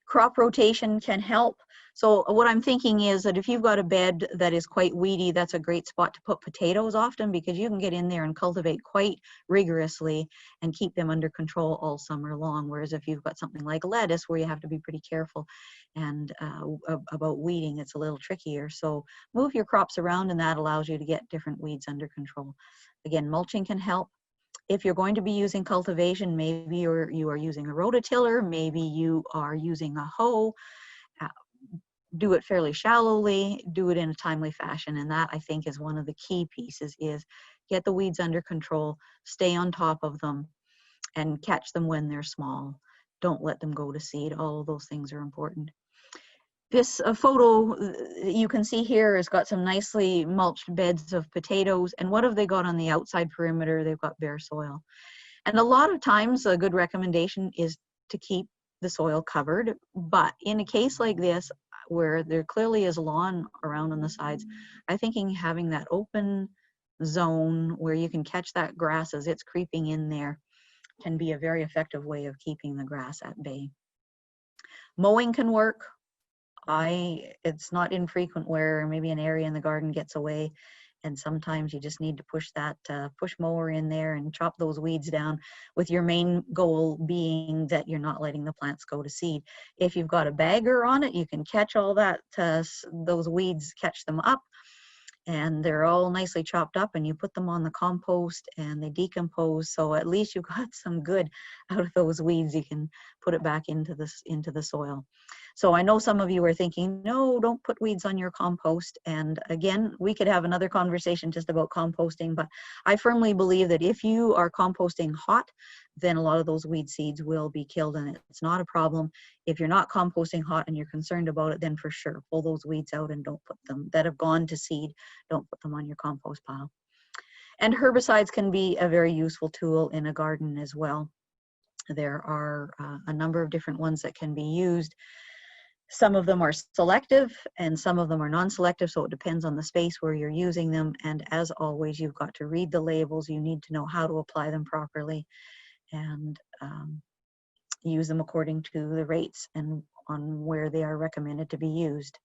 Crop rotation can help. So what I'm thinking is that if you've got a bed that is quite weedy, that's a great spot to put potatoes often, because you can get in there and cultivate quite rigorously and keep them under control all summer long. Whereas if you've got something like lettuce where you have to be pretty careful and about weeding, it's a little trickier. So move your crops around, and that allows you to get different weeds under control. Again, mulching can help. If you're going to be using cultivation, maybe you are using a rototiller, maybe you are using a hoe, do it fairly shallowly, do it in a timely fashion. And that, I think, is one of the key pieces, is get the weeds under control, stay on top of them, and catch them when they're small. Don't let them go to seed. All of those things are important. This photo you can see here has got some nicely mulched beds of potatoes. And what have they got on the outside perimeter? They've got bare soil. And a lot of times a good recommendation is to keep the soil covered. But in a case like this, where there clearly is lawn around on the sides, I'm thinking having that open zone where you can catch that grass as it's creeping in there can be a very effective way of keeping the grass at bay. Mowing can work. It's not infrequent where maybe an area in the garden gets away, and sometimes you just need to push that push mower in there and chop those weeds down, with your main goal being that you're not letting the plants go to seed. If you've got a bagger on it, you can catch all that, those weeds, catch them up, and they're all nicely chopped up, and you put them on the compost and they decompose. So at least you got some good out of those weeds. You can put it back into the soil. So I know some of you are thinking, no, don't put weeds on your compost. And again, we could have another conversation just about composting, but I firmly believe that if you are composting hot, then a lot of those weed seeds will be killed, and it's not a problem. If you're not composting hot and you're concerned about it, then for sure, pull those weeds out and don't put them, that have gone to seed, don't put them on your compost pile. And herbicides can be a very useful tool in a garden as well. There are a number of different ones that can be used. Some of them are selective and some of them are non-selective, so it depends on the space where you're using them. And as always, you've got to read the labels. You need to know how to apply them properly and use them according to the rates and on where they are recommended to be used.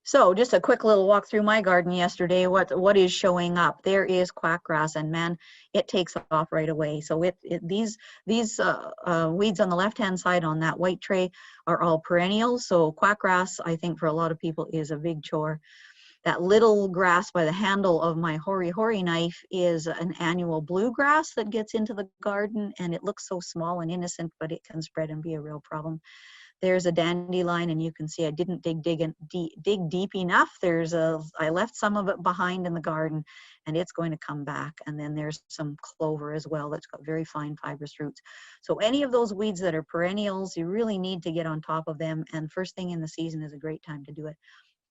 So just a quick little walk through my garden yesterday. What is showing up? There is quackgrass, and man, it takes off right away. So these weeds on the left-hand side on that white tray are all perennials. So quackgrass, I think, for a lot of people is a big chore. That little grass by the handle of my hori knife is an annual bluegrass that gets into the garden, and it looks so small and innocent, but it can spread and be a real problem. There's a dandelion, and you can see I didn't dig deep enough. I left some of it behind in the garden, and it's going to come back. And then there's some clover as well that's got very fine fibrous roots. So any of those weeds that are perennials, you really need to get on top of them, and first thing in the season is a great time to do it.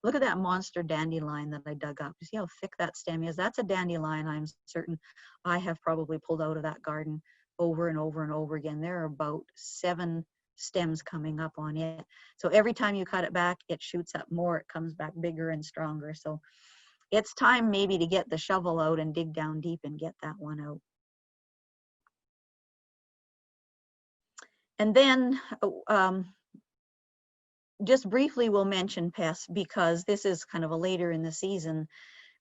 Look at that monster dandelion that I dug up. You see how thick that stem is? That's a dandelion I'm certain I have probably pulled out of that garden over and over and over again. There are about 7 stems coming up on it. So every time you cut it back, it shoots up more. It comes back bigger and stronger. So it's time maybe to get the shovel out and dig down deep and get that one out. And then just briefly we'll mention pests, because this is kind of a later in the season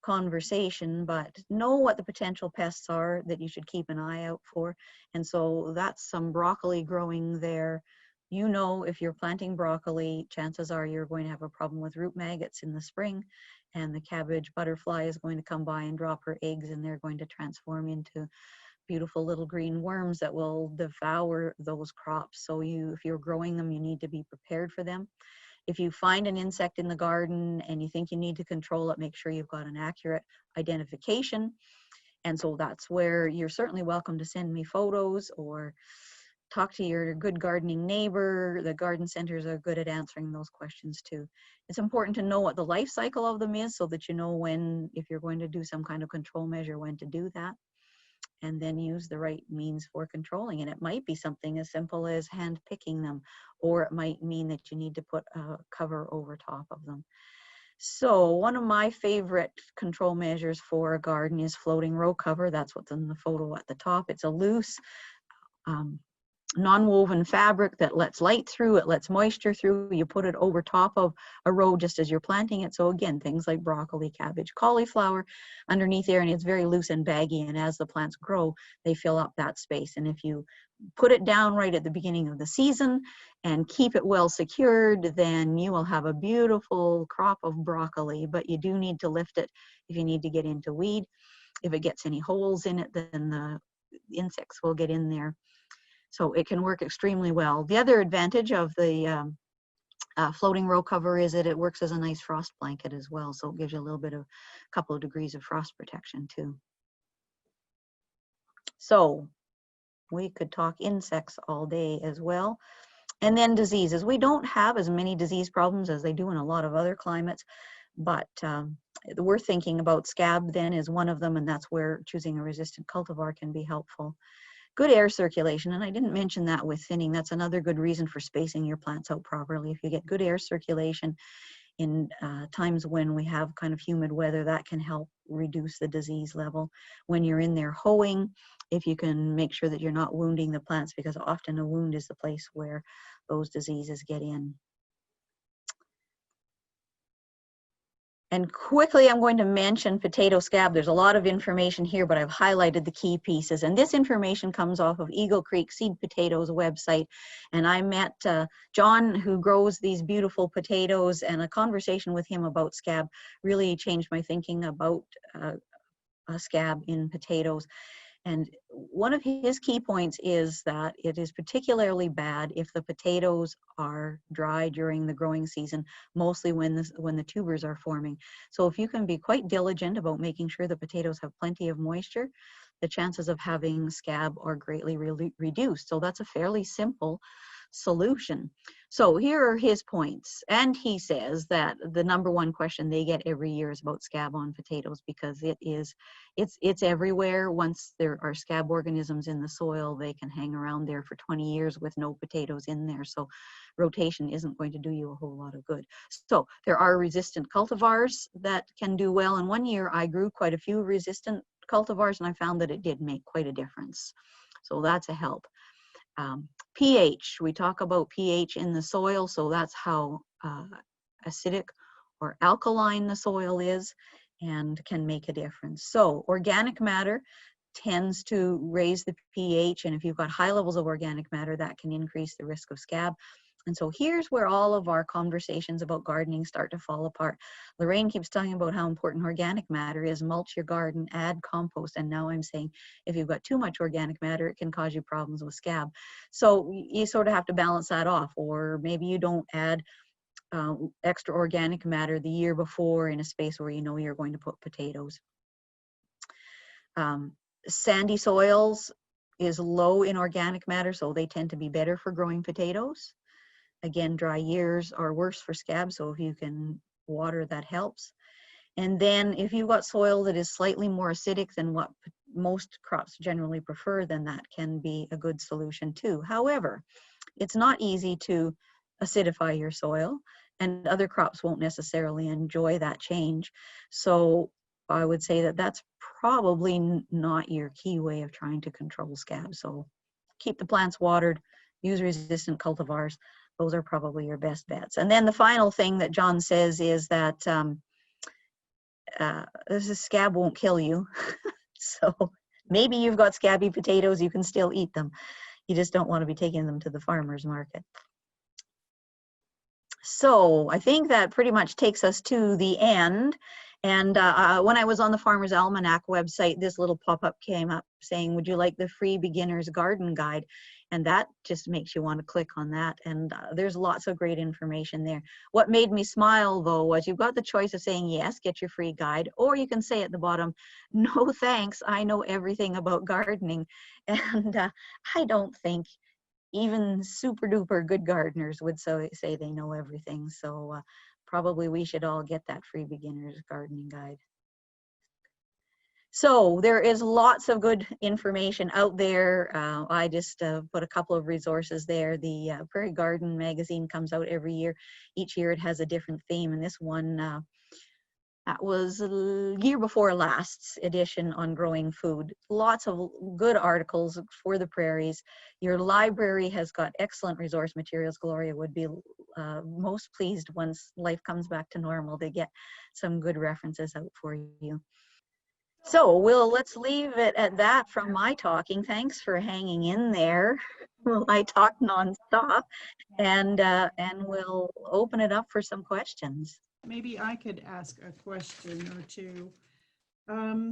conversation, but know what the potential pests are that you should keep an eye out for. And so that's some broccoli growing there You know, if you're planting broccoli, chances are you're going to have a problem with root maggots in the spring, and the cabbage butterfly is going to come by and drop her eggs, and they're going to transform into beautiful little green worms that will devour those crops. So if you're growing them, you need to be prepared for them. If you find an insect in the garden and you think you need to control it, make sure you've got an accurate identification. And so that's where you're certainly welcome to send me photos or talk to your good gardening neighbor. The garden centers are good at answering those questions too. It's important to know what the life cycle of them is so that you know when, if you're going to do some kind of control measure, when to do that, and then use the right means for controlling. And it might be something as simple as hand picking them, or it might mean that you need to put a cover over top of them. So one of my favorite control measures for a garden is floating row cover. That's what's in the photo at the top. It's a loose non-woven fabric that lets light through, it lets moisture through. You put it over top of a row just as you're planting it. So again, things like broccoli, cabbage, cauliflower underneath there, and it's very loose and baggy, and as the plants grow, they fill up that space. And if you put it down right at the beginning of the season and keep it well secured, then you will have a beautiful crop of broccoli, but you do need to lift it if you need to get into weed. If it gets any holes in it, then the insects will get in there. So it can work extremely well. The other advantage of the floating row cover is that it works as a nice frost blanket as well. So it gives you a little bit of, a couple of degrees of frost protection too. So we could talk insects all day as well. And then diseases. We don't have as many disease problems as they do in a lot of other climates, but we're thinking about scab then is one of them, and that's where choosing a resistant cultivar can be helpful. Good air circulation, and I didn't mention that with thinning. That's another good reason for spacing your plants out properly. If you get good air circulation in times when we have kind of humid weather, that can help reduce the disease level. When you're in there hoeing, if you can make sure that you're not wounding the plants, because often a wound is the place where those diseases get in. And quickly, I'm going to mention potato scab. There's a lot of information here, but I've highlighted the key pieces. And this information comes off of Eagle Creek Seed Potatoes website. And I met John, who grows these beautiful potatoes, and a conversation with him about scab really changed my thinking about scab in potatoes. And one of his key points is that it is particularly bad if the potatoes are dry during the growing season, mostly when the tubers are forming. So if you can be quite diligent about making sure the potatoes have plenty of moisture, the chances of having scab are greatly reduced. So that's a fairly simple solution. So here are his points. And he says that the #1 question they get every year is about scab on potatoes, because it's everywhere. Once there are scab organisms in the soil, they can hang around there for 20 years with no potatoes in there. So rotation isn't going to do you a whole lot of good. So there are resistant cultivars that can do well. And one year I grew quite a few resistant cultivars, and I found that it did make quite a difference. So that's a help. pH, we talk about pH in the soil, so that's how acidic or alkaline the soil is and can make a difference. So organic matter tends to raise the pH, and if you've got high levels of organic matter, that can increase the risk of scab. And so here's where all of our conversations about gardening start to fall apart. Lorraine keeps talking about how important organic matter is. Mulch your garden, add compost. And now I'm saying if you've got too much organic matter, it can cause you problems with scab. So you sort of have to balance that off. Or maybe you don't add extra organic matter the year before in a space where you know you're going to put potatoes. Sandy soils is low in organic matter, so they tend to be better for growing potatoes. Again, dry years are worse for scab, so if you can water, that helps. And then if you've got soil that is slightly more acidic than what most crops generally prefer, then that can be a good solution too. However, it's not easy to acidify your soil, and other crops won't necessarily enjoy that change. So I would say that that's probably not your key way of trying to control scab. So keep the plants watered, use resistant cultivars. Those are probably your best bets. And then the final thing that John says is that this scab won't kill you. So maybe you've got scabby potatoes, you can still eat them. You just don't want to be taking them to the farmer's market. So I think that pretty much takes us to the end. And when I was on the Farmer's Almanac website, this little pop-up came up saying, would you like the free beginner's garden guide? And that just makes you want to click on that. And there's lots of great information there. What made me smile, though, was you've got the choice of saying, yes, get your free guide, or you can say at the bottom, no thanks, I know everything about gardening. And I don't think even super duper good gardeners would say they know everything. So probably we should all get that free beginner's gardening guide. So there is lots of good information out there. I just put a couple of resources there. The Prairie Garden magazine comes out every year. Each year it has a different theme, and this one that was year before last's edition on growing food. Lots of good articles for the prairies. Your library has got excellent resource materials. Gloria would be most pleased once life comes back to normal to get some good references out for you. So let's leave it at that from my talking. Thanks for hanging in there while I talk nonstop, and we'll open it up for some questions. Maybe I could ask a question or two.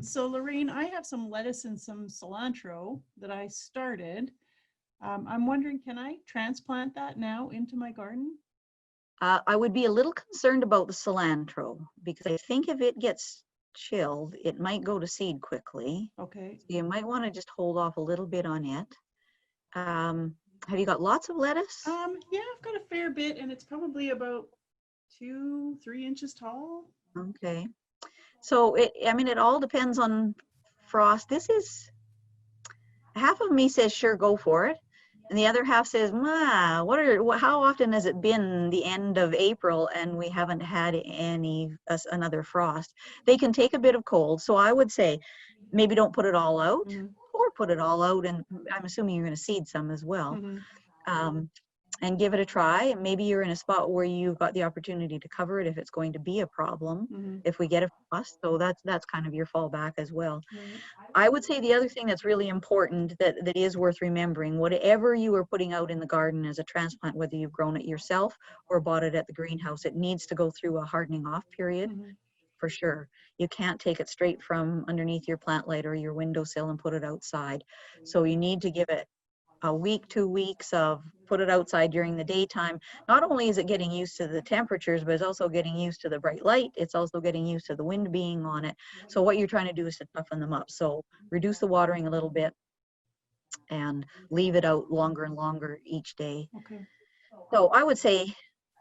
So Lorraine, I have some lettuce and some cilantro that I started. I'm wondering, can I transplant that now into my garden? I would be a little concerned about the cilantro because I think if it gets chilled, it might go to seed quickly. Okay. So you might want to just hold off a little bit on it. Have you got lots of lettuce? Yeah, I've got a fair bit, and it's probably about 2-3 inches tall. Okay. So it all depends on frost. This is, half of me says, sure, go for it. And the other half says, how often has it been the end of April and we haven't had another frost? They can take a bit of cold. So I would say maybe don't put it all out, or put it all out. And I'm assuming you're going to seed some as well. And give it a try. Maybe you're in a spot where you've got the opportunity to cover it if it's going to be a problem, if we get a frost. So that's kind of your fallback as well. I would say the other thing that's really important that is worth remembering, whatever you are putting out in the garden as a transplant, whether you've grown it yourself or bought it at the greenhouse, it needs to go through a hardening off period for sure. You can't take it straight from underneath your plant light or your windowsill and put it outside. So you need to give it a week, 2 weeks of put it outside during the daytime. Not only is it getting used to the temperatures, but it's also getting used to the bright light. It's also getting used to the wind being on it. So what you're trying to do is to toughen them up. So reduce the watering a little bit and leave it out longer and longer each day. Okay. So I would say,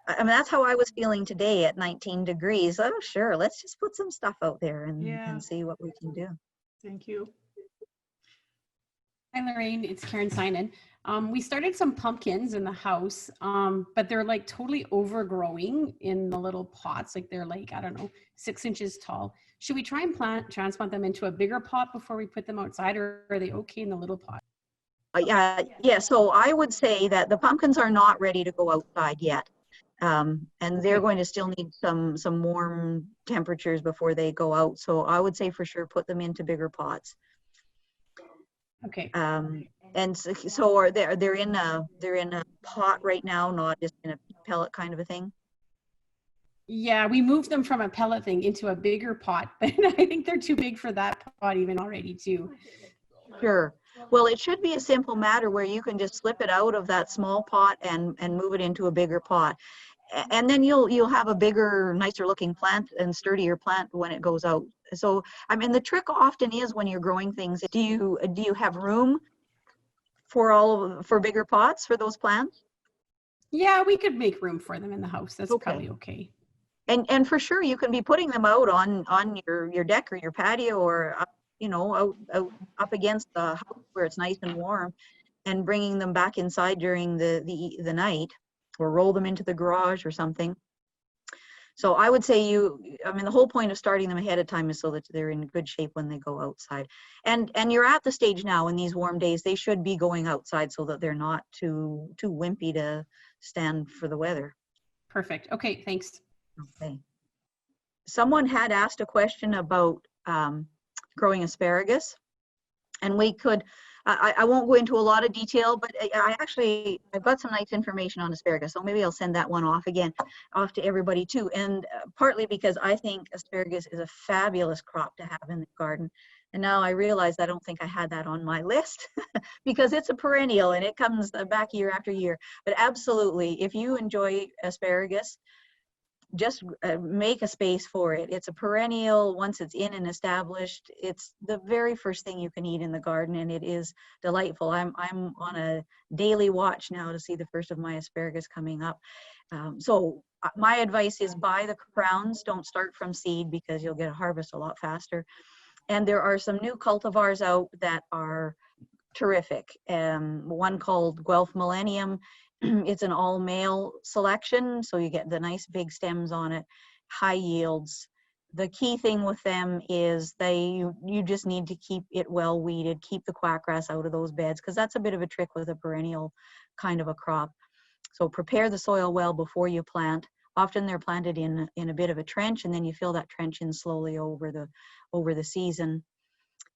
that's how I was feeling today at 19 degrees. Oh, sure, let's just put some stuff out there and see what we can do. Thank you. Hi, Lorraine. It's Karen Sinan. We started some pumpkins in the house, but they're like totally overgrowing in the little pots. Like they're like, I don't know, 6 inches tall. Should we try and transplant them into a bigger pot before we put them outside, or are they okay in the little pot? Yeah, so I would say that the pumpkins are not ready to go outside yet. And they're going to still need some warm temperatures before they go out. So I would say for sure put them into bigger pots. Okay. And so are they're in a pot right now, not just in a pellet kind of a thing? Yeah, we moved them from a pellet thing into a bigger pot, but I think they're too big for that pot even already too. Sure. Well, it should be a simple matter where you can just slip it out of that small pot and move it into a bigger pot. And then you'll have a bigger, nicer looking plant and sturdier plant when it goes out. So, the trick often is when you're growing things, do you have room for bigger pots for those plants? Yeah, we could make room for them in the house. That's probably okay. And for sure you can be putting them out on your deck or your patio or out up against the house where it's nice and warm, and bringing them back inside during the night, or roll them into the garage or something. So I would say the whole point of starting them ahead of time is so that they're in good shape when they go outside. And you're at the stage now in these warm days, they should be going outside so that they're not too wimpy to stand for the weather. Perfect. Okay, thanks. Okay. Someone had asked a question about growing asparagus, and we could I won't go into a lot of detail, but I've got some nice information on asparagus, so maybe I'll send that one off to everybody too. And partly because I think asparagus is a fabulous crop to have in the garden. And now I realize I don't think I had that on my list because it's a perennial and it comes back year after year. But absolutely, if you enjoy asparagus, just make a space for it. It's a perennial. Once it's in and established, it's the very first thing you can eat in the garden, and it is delightful. I'm on a daily watch now to see the first of my asparagus coming up. So my advice is buy the crowns. Don't start from seed because you'll get a harvest a lot faster. And there are some new cultivars out that are terrific. One called Guelph Millennium. It's an all male selection, so you get the nice big stems on it, high yields. The key thing with them is you just need to keep it well weeded, keep the quackgrass out of those beds, because that's a bit of a trick with a perennial kind of a crop. So prepare the soil well before you plant. Often they're planted in a bit of a trench, and then you fill that trench in slowly over the season.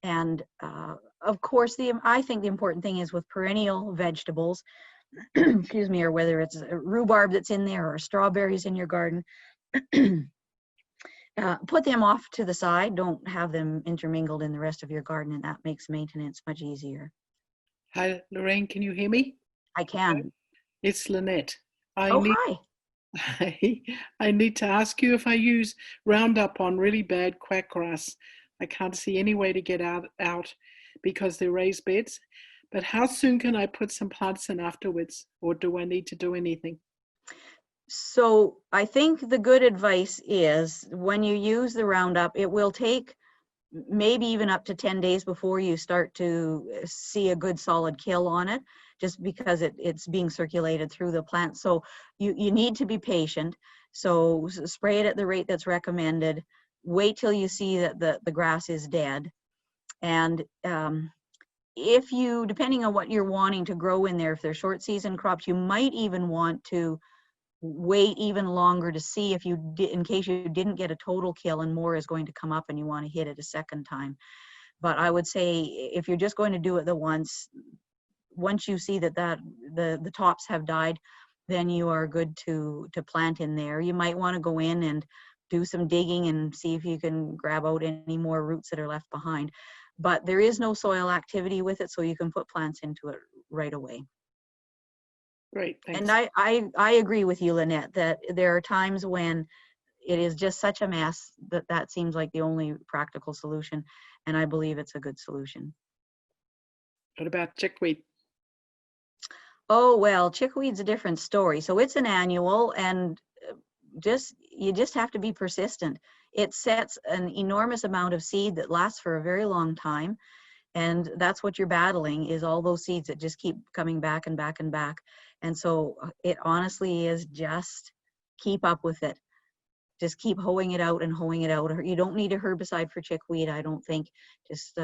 And of course, I think the important thing is with perennial vegetables, excuse me, or whether it's rhubarb that's in there or strawberries in your garden, put them off to the side. Don't have them intermingled in the rest of your garden, and that makes maintenance much easier. Hi, Lorraine, can you hear me? I can. It's Lynette. Hi. I need to ask you if I use Roundup on really bad quackgrass. I can't see any way to get out because they're raised beds. But how soon can I put some plants in afterwards, or do I need to do anything? So I think the good advice is when you use the Roundup, it will take maybe even up to 10 days before you start to see a good solid kill on it, just because it's being circulated through the plant. So you need to be patient. So spray it at the rate that's recommended. Wait till you see that the grass is dead. And if you, depending on what you're wanting to grow in there, if they're short season crops, you might even want to wait even longer to see if you did, in case you didn't get a total kill and more is going to come up and you want to hit it a second time. But I would say if you're just going to do it once you see that the tops have died, then you are good to plant in there. You might want to go in and do some digging and see if you can grab out any more roots that are left behind. But there is no soil activity with it, so you can put plants into it right away. Great, thanks. And I agree with you, Lynette, that there are times when it is just such a mess that seems like the only practical solution, and I believe it's a good solution. What about chickweed? Oh, well, chickweed's a different story. So it's an annual, and you just have to be persistent. It sets an enormous amount of seed that lasts for a very long time. And that's what you're battling, is all those seeds that just keep coming back and back and back. And so it honestly is just keep up with it. Just keep hoeing it out and hoeing it out. You don't need a herbicide for chickweed, I don't think. Just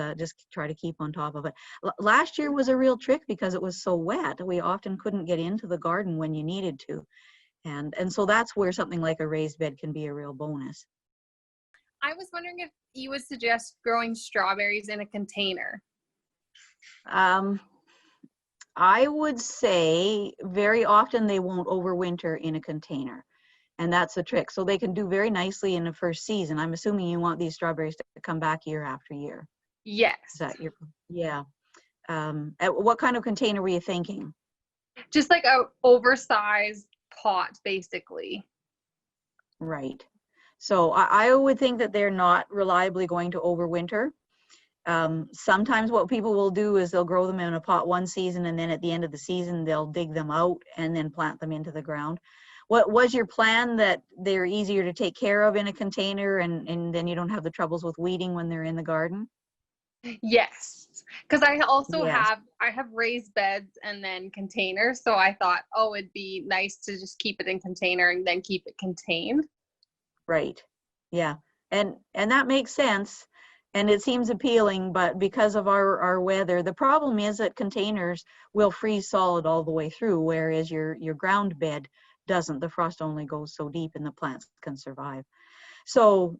try to keep on top of it. Last year was a real trick because it was so wet. We often couldn't get into the garden when you needed to. And so that's where something like a raised bed can be a real bonus. I was wondering if you would suggest growing strawberries in a container. I would say very often they won't overwinter in a container. And that's the trick. So they can do very nicely in the first season. I'm assuming you want these strawberries to come back year after year. Yes. Is that yeah. What kind of container were you thinking? Just like a oversized pot, basically. Right. So I would think that they're not reliably going to overwinter. Sometimes what people will do is they'll grow them in a pot one season, and then at the end of the season, they'll dig them out and then plant them into the ground. What was your plan, that they're easier to take care of in a container and then you don't have the troubles with weeding when they're in the garden? Yes, because I also Yes. have raised beds and then containers, so I thought, oh, it'd be nice to just keep it in container and then keep it contained. Right. Yeah. And that makes sense. And it seems appealing, but because of our weather, the problem is that containers will freeze solid all the way through, whereas your ground bed doesn't. The frost only goes so deep and the plants can survive. So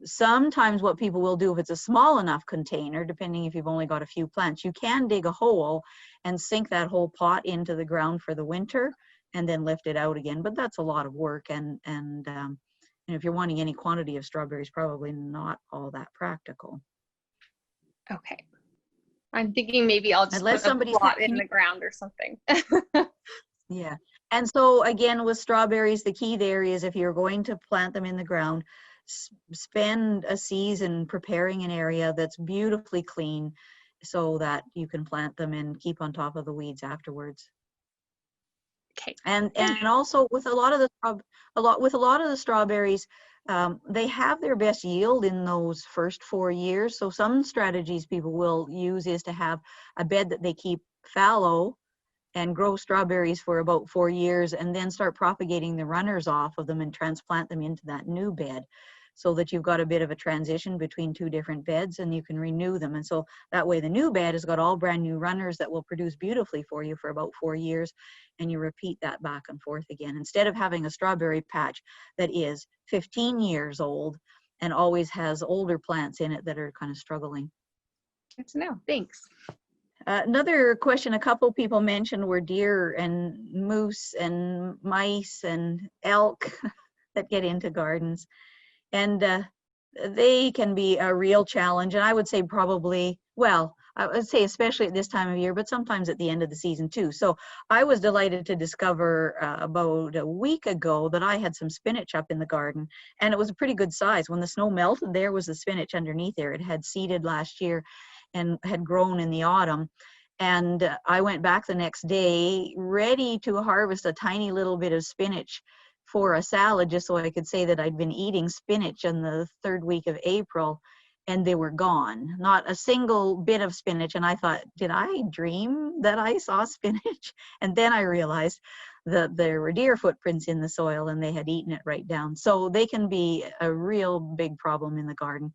sometimes what people will do, if it's a small enough container, depending if you've only got a few plants, you can dig a hole and sink that whole pot into the ground for the winter and then lift it out again. But that's a lot of work, and if you're wanting any quantity of strawberries, probably not all that practical. Okay. I'm thinking maybe I'll just Unless put a somebody's plot in the ground or something. Yeah. And so again, with strawberries, the key there is if you're going to plant them in the ground, spend a season preparing an area that's beautifully clean so that you can plant them and keep on top of the weeds afterwards. Okay. And also with a lot of the strawberries, they have their best yield in those first 4 years. So some strategies people will use is to have a bed that they keep fallow and grow strawberries for about 4 years, and then start propagating the runners off of them and transplant them into that new bed, so that you've got a bit of a transition between 2 different beds, and you can renew them. And so that way the new bed has got all brand new runners that will produce beautifully for you for about 4 years, and you repeat that back and forth again, instead of having a strawberry patch that is 15 years old and always has older plants in it that are kind of struggling. Good to know. Thanks. Another question a couple people mentioned were deer and moose and mice and elk that get into gardens. And they can be a real challenge. And I would say probably, well, I would say especially at this time of year, but sometimes at the end of the season too. So I was delighted to discover about a week ago that I had some spinach up in the garden, and it was a pretty good size. When the snow melted, there was the spinach underneath there. It had seeded last year and had grown in the autumn. And I went back the next day ready to harvest a tiny little bit of spinach for a salad, just so I could say that I'd been eating spinach in the 3rd week of April, and they were gone. Not a single bit of spinach. And I thought, did I dream that I saw spinach? And then I realized that there were deer footprints in the soil and they had eaten it right down. So they can be a real big problem in the garden.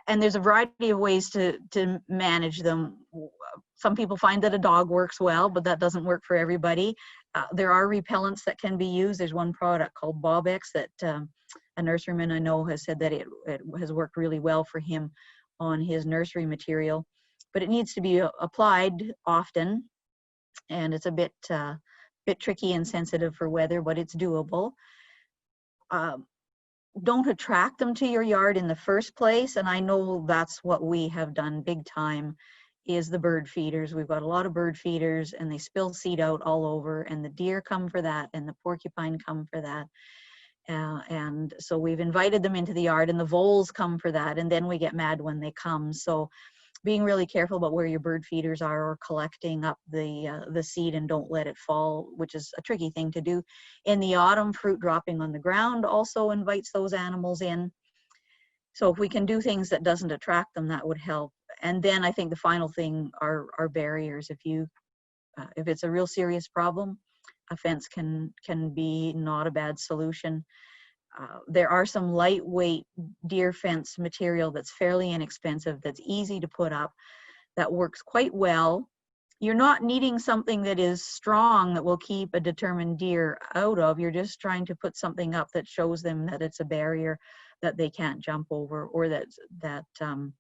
And there's a variety of ways to manage them. Some people find that a dog works well, but that doesn't work for everybody. There are repellents that can be used. There's one product called Bobex that a nurseryman I know has said that it has worked really well for him on his nursery material. But it needs to be applied often, and it's a bit tricky and sensitive for weather, but it's doable. Don't attract them to your yard in the first place. And I know that's what we have done big time, is the bird feeders. We've got a lot of bird feeders, and they spill seed out all over, and the deer come for that, and the porcupine come for that. And so we've invited them into the yard, and the voles come for that, and then we get mad when they come. So being really careful about where your bird feeders are, or collecting up the seed and don't let it fall, which is a tricky thing to do. In the autumn, fruit dropping on the ground also invites those animals in. So if we can do things that doesn't attract them, that would help. And then I think the final thing are barriers. If it's a real serious problem, a fence can be not a bad solution. There are some lightweight deer fence material that's fairly inexpensive, that's easy to put up, that works quite well. You're not needing something that is strong that will keep a determined deer out of. You're just trying to put something up that shows them that it's a barrier that they can't jump over, or that kind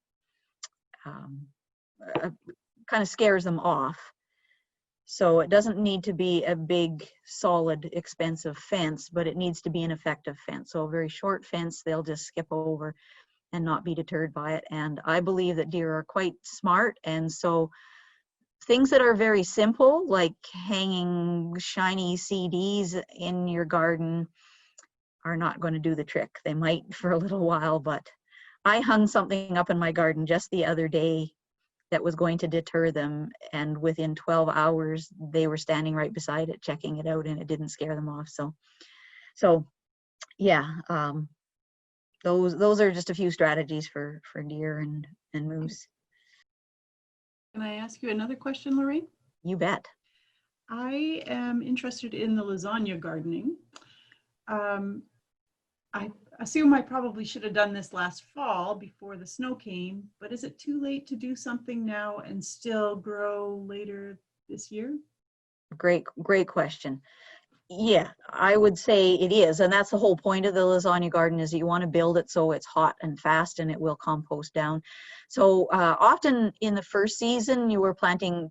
of scares them off. So it doesn't need to be a big, solid, expensive fence, but it needs to be an effective fence. So a very short fence, they'll just skip over and not be deterred by it. And I believe that deer are quite smart. And so things that are very simple, like hanging shiny CDs in your garden, are not going to do the trick. They might for a little while, but I hung something up in my garden just the other day that was going to deter them, and within 12 hours they were standing right beside it checking it out, and it didn't scare them off. So yeah, those are just a few strategies for deer and moose. Can I ask you another question, Lorraine? You bet. I am interested in the lasagna gardening. I assume I probably should have done this last fall before the snow came, but is it too late to do something now and still grow later this year? Great question. Yeah, I would say it is. And that's the whole point of the lasagna garden, is that you want to build it so it's hot and fast and it will compost down. So often in the first season, you were planting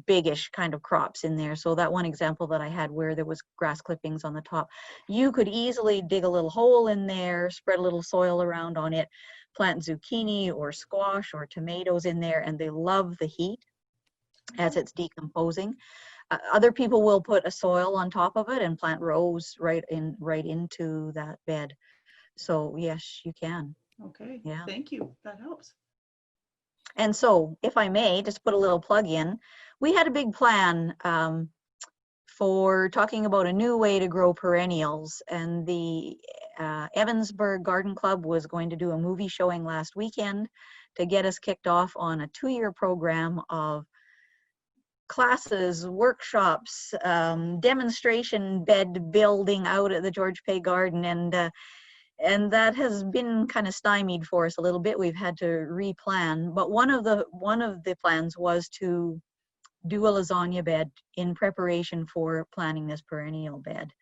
biggish kind of crops in there. So that one example that I had where there was grass clippings on the top, you could easily dig a little hole in there, spread a little soil around on it, plant zucchini or squash or tomatoes in there, and they love the heat as it's decomposing. Other people will put a soil on top of it and plant rows right into that bed. So yes, you can. Okay, Yeah. thank you. That helps. And so, if I may, just put a little plug in, we had a big plan for talking about a new way to grow perennials. And the Evansburg Garden Club was going to do a movie showing last weekend to get us kicked off on a 2-year program of classes, workshops, demonstration bed building out at the George Pay Garden, and that has been kind of stymied for us a little bit. We've had to replan, but one of the plans was to do a lasagna bed in preparation for planting this perennial bed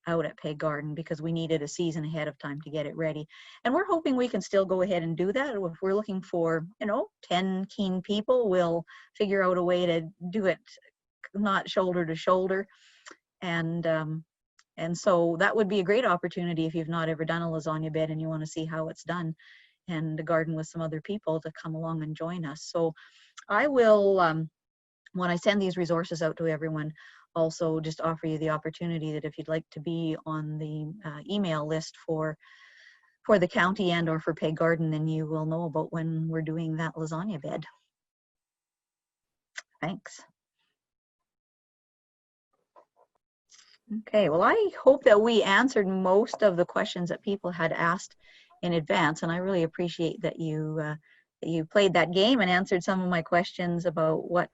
out at Pay Garden, because we needed a season ahead of time to get it ready. And we're hoping we can still go ahead and do that. If we're looking for, 10 keen people, we'll figure out a way to do it not shoulder to shoulder. And so that would be a great opportunity if you've not ever done a lasagna bed and you want to see how it's done and garden with some other people, to come along and join us. So I will, when I send these resources out to everyone, also just offer you the opportunity that if you'd like to be on the email list for the county and or for Pay Garden, then you will know about when we're doing that lasagna bed. Thanks. Okay, well, I hope that we answered most of the questions that people had asked in advance, and I really appreciate that you played that game and answered some of my questions about what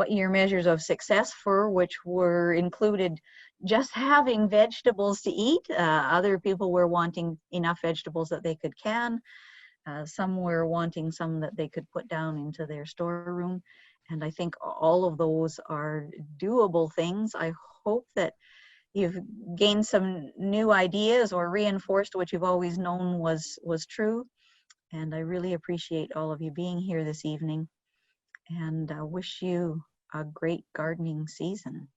your measures of success for, which were included just having vegetables to eat. Other people were wanting enough vegetables that they could can. Some were wanting some that they could put down into their storeroom. And I think all of those are doable things. I hope that you've gained some new ideas or reinforced what you've always known was true. And I really appreciate all of you being here this evening, and wish you a great gardening season.